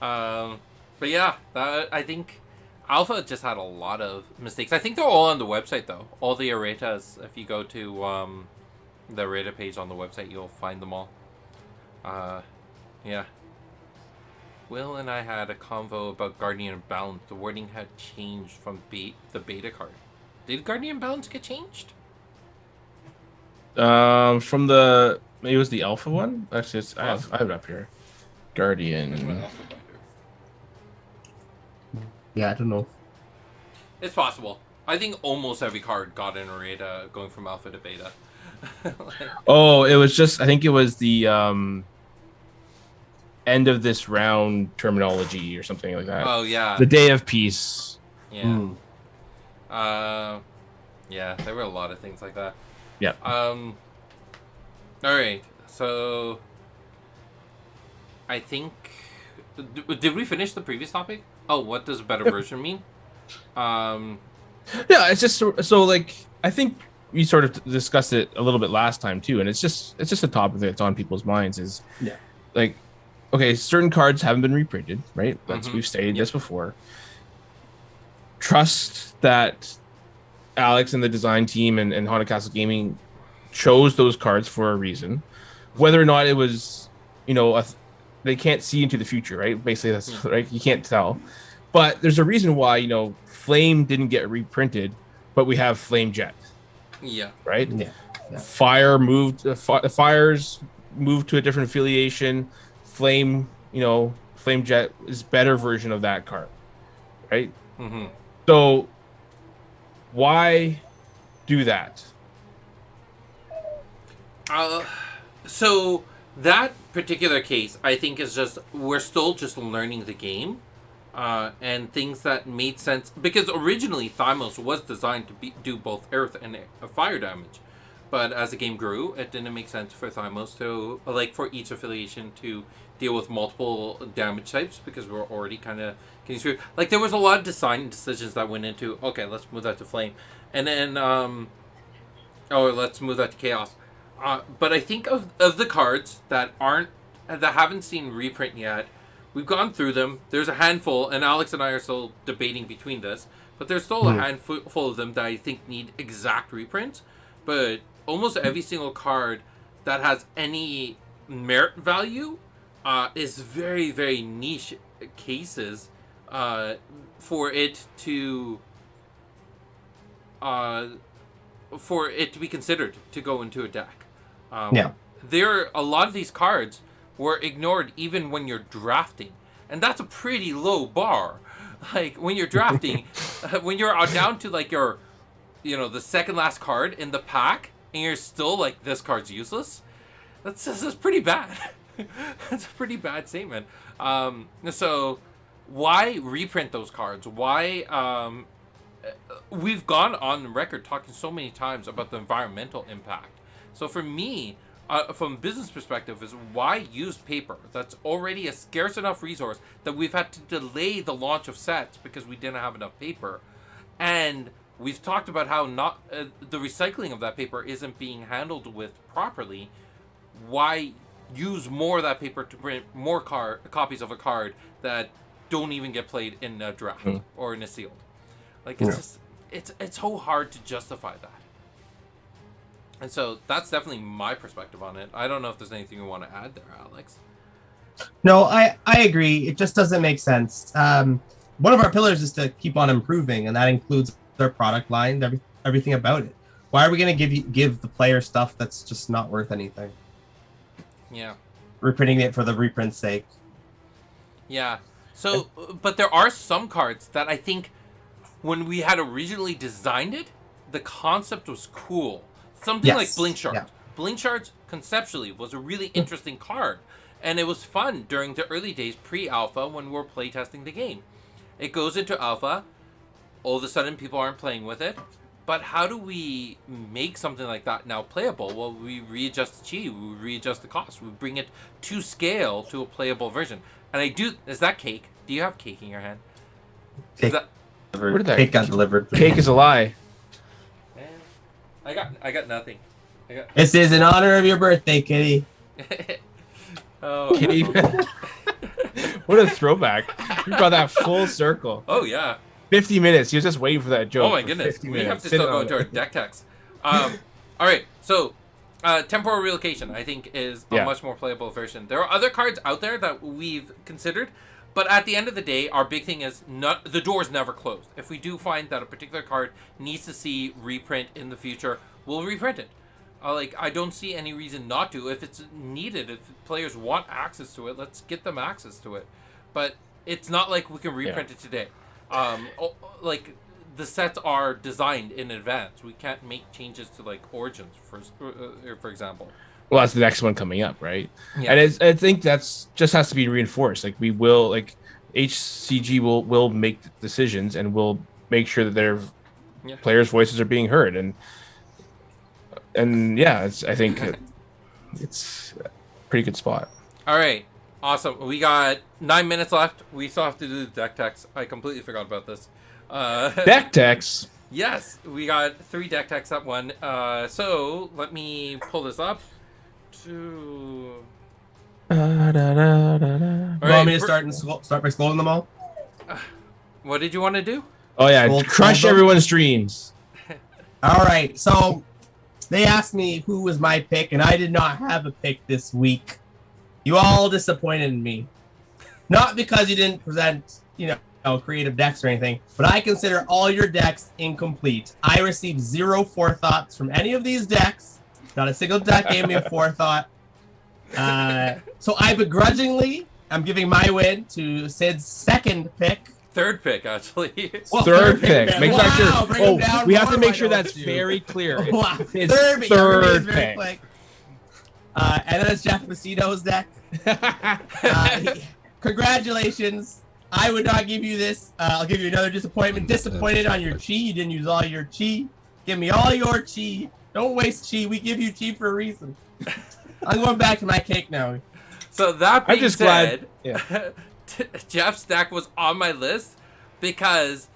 But yeah, I think Alpha just had a lot of mistakes. I think they're all on the website though. All the erratas. If you go to the errata page on the website, you'll find them all. Yeah. Will and I had a convo about Guardian Balance. The wording had changed from the beta card. Did Guardian Balance get changed? From maybe it was the Alpha one. Actually, I have it up here. Guardian. Yeah, I don't know. It's possible. I think almost every card got an errata going from Alpha to Beta. It was just. I think it was the end of this round terminology or something like that. Oh yeah. The Day of Peace. Yeah. Yeah, there were a lot of things like that. Yeah. All right. So I think did we finish the previous topic? Oh, what does a better version mean? Yeah, it's just so like I think we sort of discussed it a little bit last time too, and it's just a topic that's on people's minds. Is like, okay, certain cards haven't been reprinted, right? We've stated this before. Trust that Alex and the design team and Haunted Castle Gaming chose those cards for a reason. Whether or not it was, they can't see into the future, right? Basically, that's right. You can't tell. But there's a reason why, Flame didn't get reprinted, but we have Flame Jet. Yeah. Right? Yeah. Fire moved, Fires moved to a different affiliation. Flame Jet is better version of that card. Right? Mm-hmm. So why do that? So that particular case, I think, is just we're still just learning the game, and things that made sense because originally Thymos was designed to do both earth and fire damage, but as the game grew, it didn't make sense for Thymos to for each affiliation to deal with multiple damage types because we're already kind of getting screwed. Like there was a lot of design decisions that went into let's move that to flame, and then let's move that to chaos. But I think of the cards that haven't seen reprint yet, we've gone through them. There's a handful, and Alex and I are still debating between this, but there's still a handful of them that I think need exact reprints. But almost every single card that has any merit value is very, very niche cases for it to be considered to go into a deck. A lot of these cards were ignored even when you're drafting, and that's a pretty low bar. Like when you're drafting, when you're down to your, the second last card in the pack, and you're still like this card's useless. That's pretty bad. That's a pretty bad statement. So why reprint those cards? Why? We've gone on record talking so many times about the environmental impact. So for me, from a business perspective, is why use paper? That's already a scarce enough resource that we've had to delay the launch of sets because we didn't have enough paper. And we've talked about how the recycling of that paper isn't being handled with properly. Why use more of that paper to print more copies of a card that don't even get played in a draft or in a sealed? It's so hard to justify that. And so that's definitely my perspective on it. I don't know if there's anything you want to add there, Alex. No, I agree. It just doesn't make sense. One of our pillars is to keep on improving, and that includes their product line, everything about it. Why are we going to give the player stuff that's just not worth anything? Yeah. Reprinting it for the reprint's sake. Yeah. So, but there are some cards that I think when we had originally designed it, the concept was cool. Something like Blink Shards. Yeah. Blink Shards, conceptually, was a really interesting card. And it was fun during the early days, pre-alpha, when we were playtesting the game. It goes into alpha. All of a sudden, people aren't playing with it. But how do we make something like that now playable? Well, we readjust the chi, we readjust the cost, we bring it to scale to a playable version. And I do. Is that cake? Do you have cake in your hand? Is that? Where did that Cake got delivered. Cake is a lie. I got nothing. This is in honor of your birthday, Kitty. Oh. Kitty. What a throwback! You brought that full circle. Oh yeah. 50 minutes. He was just waiting for that joke. Oh my goodness. We have to Sit still go on into it. our deck text. All right. So, temporal relocation, I think, is a much more playable version. There are other cards out there that we've considered, but at the end of the day, our big thing is the door's never closed. If we do find that a particular card needs to see reprint in the future, we'll reprint it. I don't see any reason not to. If it's needed, if players want access to it, let's get them access to it. But it's not like we can reprint it today. The sets are designed in advance. We can't make changes to origins, for example. Well, that's the next one coming up, right? Yeah. And I think that's just has to be reinforced. We will HCG will make decisions and will make sure that their players' voices are being heard. And yeah, I think it's a pretty good spot. All right. Awesome. We got 9 minutes left. We still have to do the deck techs. I completely forgot about this. Deck techs? Yes. We got 3 deck techs at one. So let me pull this up. You Want me to start by scrolling them all? What did you want to do? Oh, yeah. Crush everyone's dreams. All right. So they asked me who was my pick, and I did not have a pick this week. You all disappointed in me. Not because you didn't present, creative decks or anything, but I consider all your decks incomplete. I received 0 forethoughts from any of these decks. Not a single deck gave me a forethought. So I begrudgingly am giving my win to Sid's second pick. Third pick, actually. Well, third pick. Make sure. We have to make sure that's you. very clear. Wow. It's Third pick. very quick. And then it's Jeff Macedo's deck. Congratulations. I would not give you this. I'll give you another disappointment. Disappointed on your chi. You didn't use all your chi. Give me all your chi. Don't waste chi. We give you chi for a reason. I'm going back to my cake now. So that being said, glad. Jeff's deck was on my list because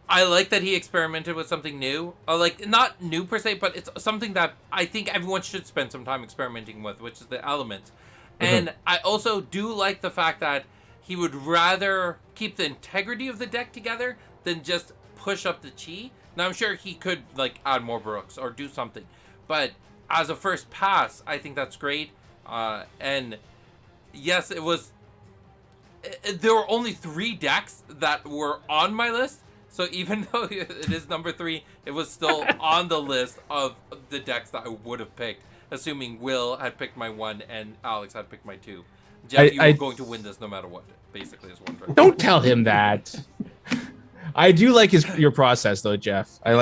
I like that he experimented with something new. Not new per se, but it's something that I think everyone should spend some time experimenting with, which is the elements. And I also do like the fact that he would rather keep the integrity of the deck together than just push up the chi. Now, I'm sure he could add more Brooks or do something, but as a first pass, I think that's great. And yes, it was. There were only 3 decks that were on my list, so even though it is number 3, it was still on the list of the decks that I would have picked, assuming Will had picked my 1 and Alex had picked my 2. Jeff, you were going to win this no matter what, basically, is one person. Don't tell him that. I do like your process, though, Jeff. I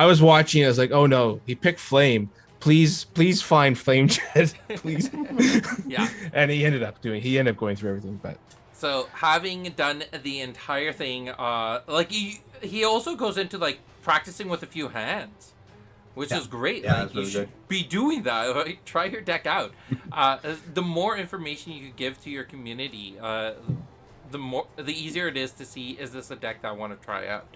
was watching, I was like, oh no, he picked Flame. Please find Flame Jet, please. Yeah. And he ended up going through everything, but. So having done the entire thing, he also goes into practicing with a few hands, which is great. Yeah, you should be doing that. Try your deck out. The more information you give to your community, the easier it is to see, is this a deck that I want to try out.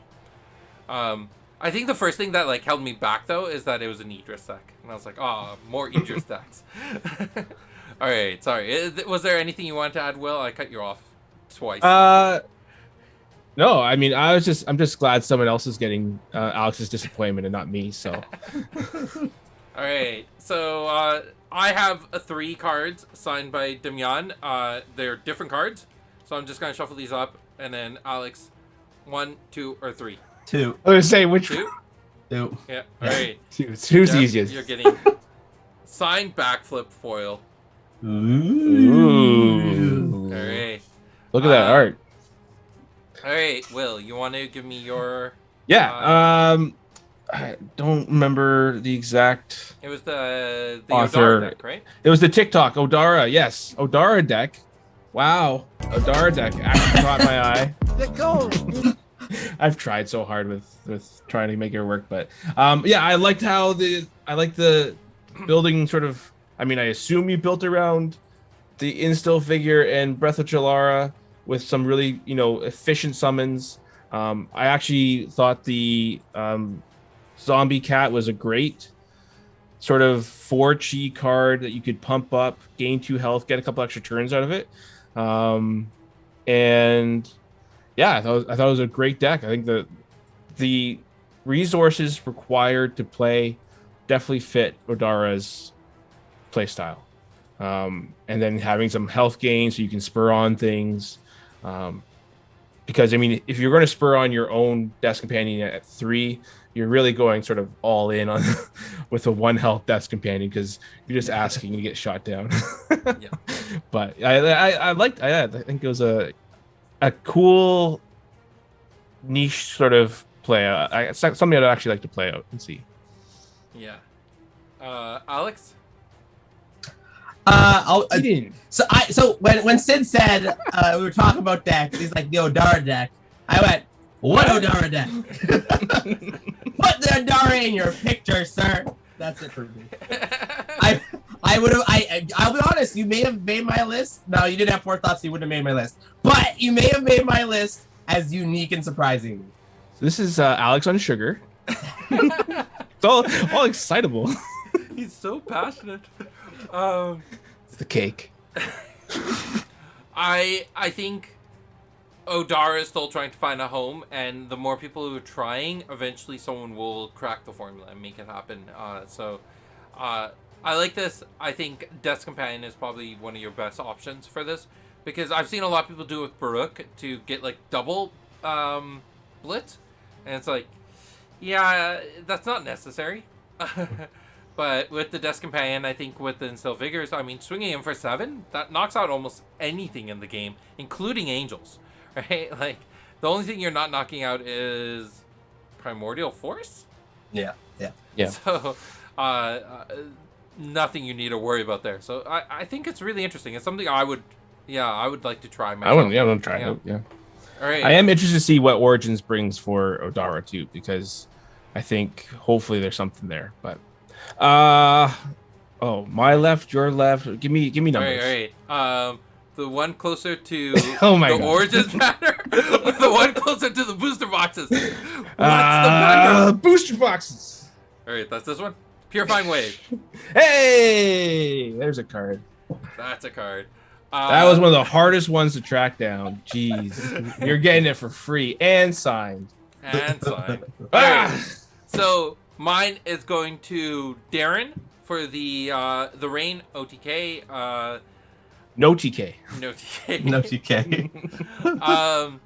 I think the first thing that held me back though is that it was an Idris deck, and I was like, oh, more Idris decks. All right, sorry. Was there anything you wanted to add, Will? I cut you off twice. No, I mean, I'm just glad someone else is getting Alex's disappointment and not me. So. All right, so I have 3 cards signed by Damian. They're different cards, so I'm just gonna shuffle these up, and then Alex, 1, 2, or 3. 2. I was gonna say which 2. Yeah. All right. Who's Jeff, easiest? You're getting signed backflip foil. Ooh. All right. Look at that art. All right, Will, you want to give me your? Yeah. I don't remember the exact. It was the author Odara deck, right? It was the TikTok Odara. Yes, Odara deck. Wow, Odara deck actually caught my eye. I've tried so hard with trying to make it work, but yeah, I like the building sort of. I mean, I assume you built around the instill figure and Breath of Chalara with some really efficient summons. I actually thought the zombie cat was a great sort of 4-chi card that you could pump up, gain 2 health, get a couple extra turns out of it. And yeah, I thought it was a great deck. I think the resources required to play definitely fit Odara's playstyle. And then having some health gain so you can spur on things. Because I mean, if you're going to spur on your own Death Companion at 3, you're really going sort of all in on with a 1 health Death Companion because you're just asking to get shot down. Yeah. But I think it was a cool niche sort of play. Something I'd actually like to play out and see. Yeah. Alex? So when Sid said we were talking about decks, he's like the Odara deck. I went, what Odara deck? Put the Odara in your picture, sir. That's it for me. I'll be honest, you may have made my list. No, you didn't have forethought, so you wouldn't have made my list. But you may have made my list as unique and surprising. So this is Alex on sugar. It's all excitable. He's so passionate. It's the cake. I think Odara is still trying to find a home, and the more people who are trying, eventually someone will crack the formula and make it happen. I like this. I think Death's Companion is probably one of your best options for this, because I've seen a lot of people do it with Baruch to get like double blitz, and it's like, yeah, that's not necessary. But with the Death's Companion, I think with the Instill Vigors, I mean, swinging him for 7, that knocks out almost anything in the game, including Angels, right? Like, the only thing you're not knocking out is Primordial Force? Yeah. So, nothing you need to worry about there. So, I think it's really interesting. It's something I would like to try myself. I want to try it. Yeah. All right. I am interested to see what Origins brings for Odara, too, because I think hopefully there's something there, but... my left, your left. Give me numbers. All right. The one closer to God. Origins banner, or the one closer to the booster boxes. What's the banner? Booster boxes. All right, that's this one. Purifying Wave. Hey, there's a card. That's a card. That was one of the hardest ones to track down. Jeez, you're getting it for free and signed. All right. So. Mine is going to Darren for the Rain OTK. No TK. No TK. No TK.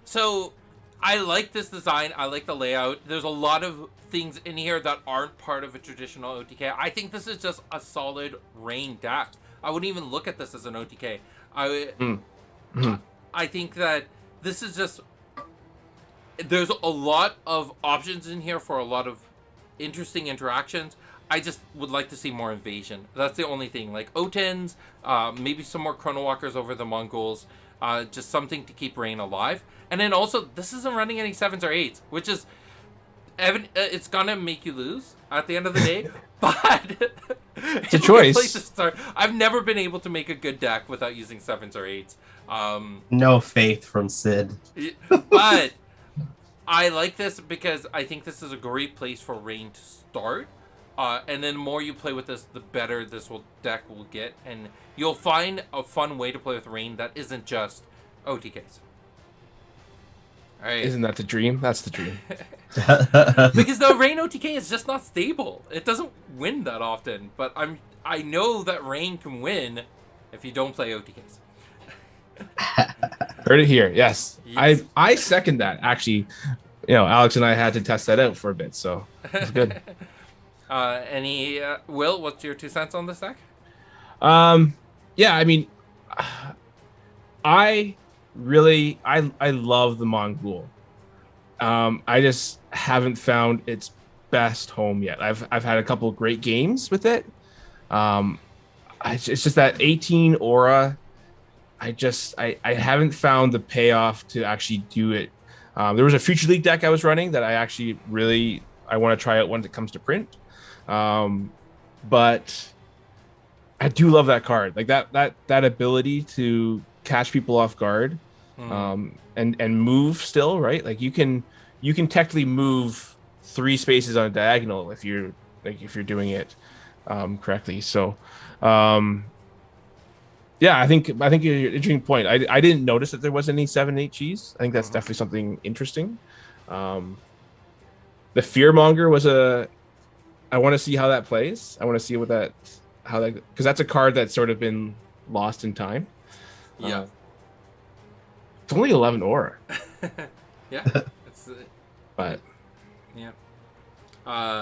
So I like this design. I like the layout. There's a lot of things in here that aren't part of a traditional OTK. I think this is just a solid Rain deck. I wouldn't even look at this as an OTK. I think that this is just... There's a lot of options in here for a lot of interesting interactions. I just would like to see more invasion. That's the only thing. Like Otens, maybe some more Chrono Walkers over the Mongols. Just something to keep Rain alive. And then also, this isn't running any 7s or 8s, which is... it's gonna make you lose at the end of the day, but... it's a choice. Place to start. I've never been able to make a good deck without using 7s or 8s. No faith from Sid. But... I like this because I think this is a great place for Rain to start. And then the more you play with this, the better this deck will get. And you'll find a fun way to play with Rain that isn't just OTKs. All right. Isn't that the dream? That's the dream. Because the Rain OTK is just not stable. It doesn't win that often. But I know that Rain can win if you don't play OTKs. Heard it here. Yes. I second that. Actually, Alex and I had to test that out for a bit, so it's good. Will, what's your 2 cents on this deck? Yeah, I mean, I love the Mongol. I just haven't found its best home yet. I've had a couple of great games with it. It's just that 18 aura. I haven't found the payoff to actually do it There was a Future League deck I was running that I actually I want to try out when it comes to print. But I do love that card, like that ability to catch people off guard, and move still, right? Like you can technically move 3 spaces on a diagonal if you're doing it correctly. So yeah, I think you're interesting point. I didn't notice that there was any 7-8 cheese. I think that's definitely something interesting. The Fearmonger was I want to see how that plays. I want to see because that's a card that's sort of been lost in time. Yeah. It's only 11 aura. Yeah. But yeah.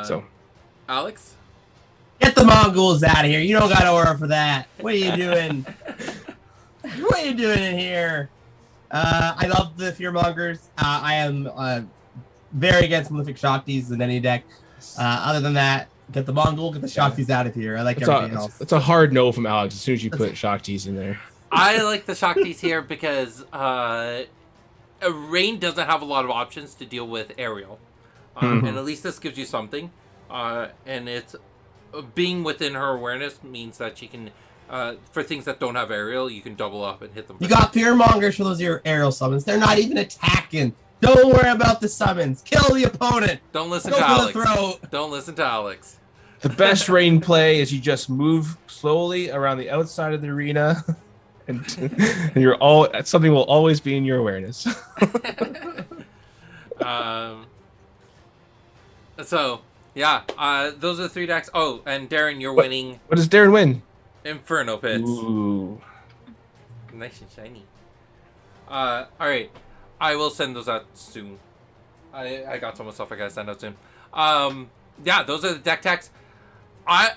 So Alex? Get the Mongols out of here. You don't got aura for that. What are you doing? What are you doing in here? I love the Fearmongers. I am very against Malefic Shaktis in any deck. Other than that, get the Mongol, get the Shaktis out of here. I like everything else. It's a hard no from Alex as soon as you put Shaktis in there. I like the Shaktis here because Rain doesn't have a lot of options to deal with Aerial. And at least this gives you something. And it's being within her awareness means that she can, for things that don't have Aerial, you can double up and hit them. You got Fearmongers for those aerial summons. They're not even attacking. Don't worry about the summons. Kill the opponent. Don't listen Go to for Alex. the throat. Don't listen to Alex. The best Rain play is you just move slowly around the outside of the arena, and something will always be in your awareness. So yeah, those are the 3 decks. Oh, and Darren, you're winning. What does Darren win? Inferno Pits. Ooh. Nice and shiny. All right. I will send those out soon. I got so much stuff I gotta send out soon. Yeah, those are the deck techs. My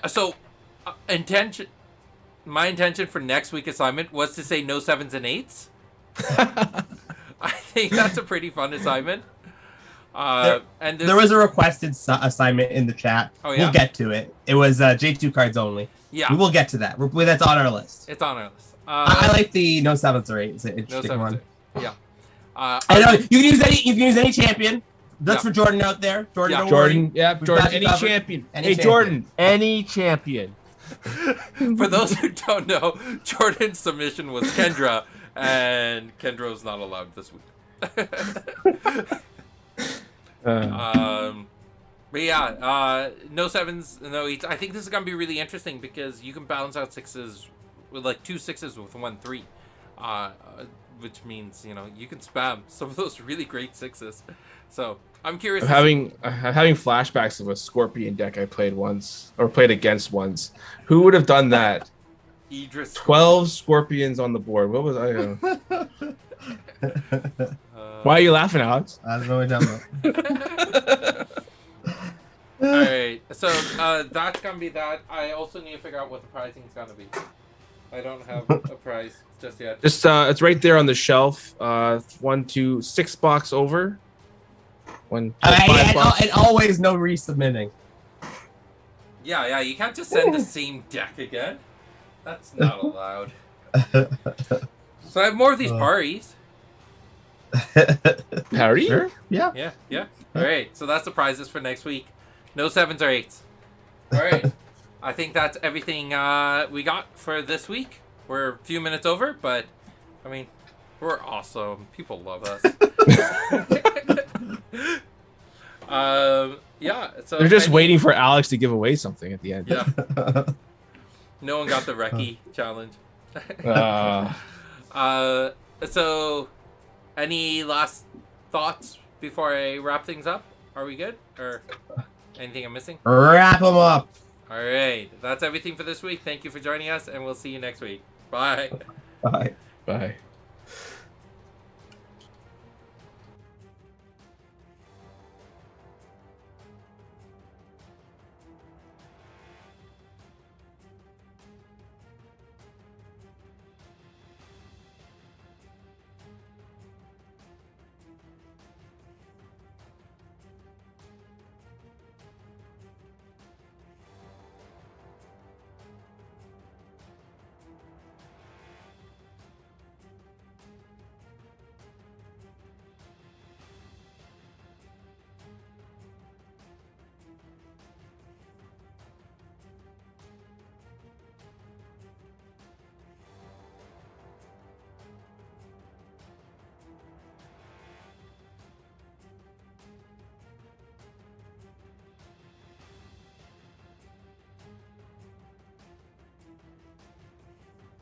intention for next week assignment was to say no 7s and 8s. I think that's a pretty fun assignment. And there was a requested assignment in the chat. Oh, yeah? We'll get to it. It was J2 cards only. Yeah, we will get to that. That's on our list. It's on our list. I like the no 7s or 8s. It's an interesting one. Yeah. I know you can use any champion. That's for Jordan out there. Jordan, don't worry. Jordan, any champion. Jordan, any champion. For those who don't know, Jordan's submission was Kendra, and Kendra's not allowed this week. But yeah, no 7s, no 8s. I think this is gonna be really interesting because you can balance out 6s with like 2 6s with 1 3, which means you can spam some of those really great 6s. So I'm curious. I'm having flashbacks of a Scorpion deck I played against once. Who would have done that? Idris. 12 Scorpions on the board. What was I? Why are you laughing, Alex? I don't know what you're talking about. All right, so that's gonna be that. I also need to figure out what the pricing is gonna be. I don't have a price just yet. Just it's right there on the shelf. 1 2 6 box over. 1 5 box. And always no resubmitting. Yeah, you can't just send the same deck again. That's not allowed. So I have more of these parties. Party? Sure. Yeah. All right, so that's the prizes for next week. No 7s or 8s. All right. I think that's everything we got for this week. We're a few minutes over, but I mean, we're awesome. People love us. Yeah. So they're just waiting for Alex to give away something at the end. Yeah. No one got the Recce challenge. So, any last thoughts before I wrap things up? Are we good? Or anything I'm missing? Wrap them up. All right. That's everything for this week. Thank you for joining us, and we'll see you next week. Bye. Bye. Bye.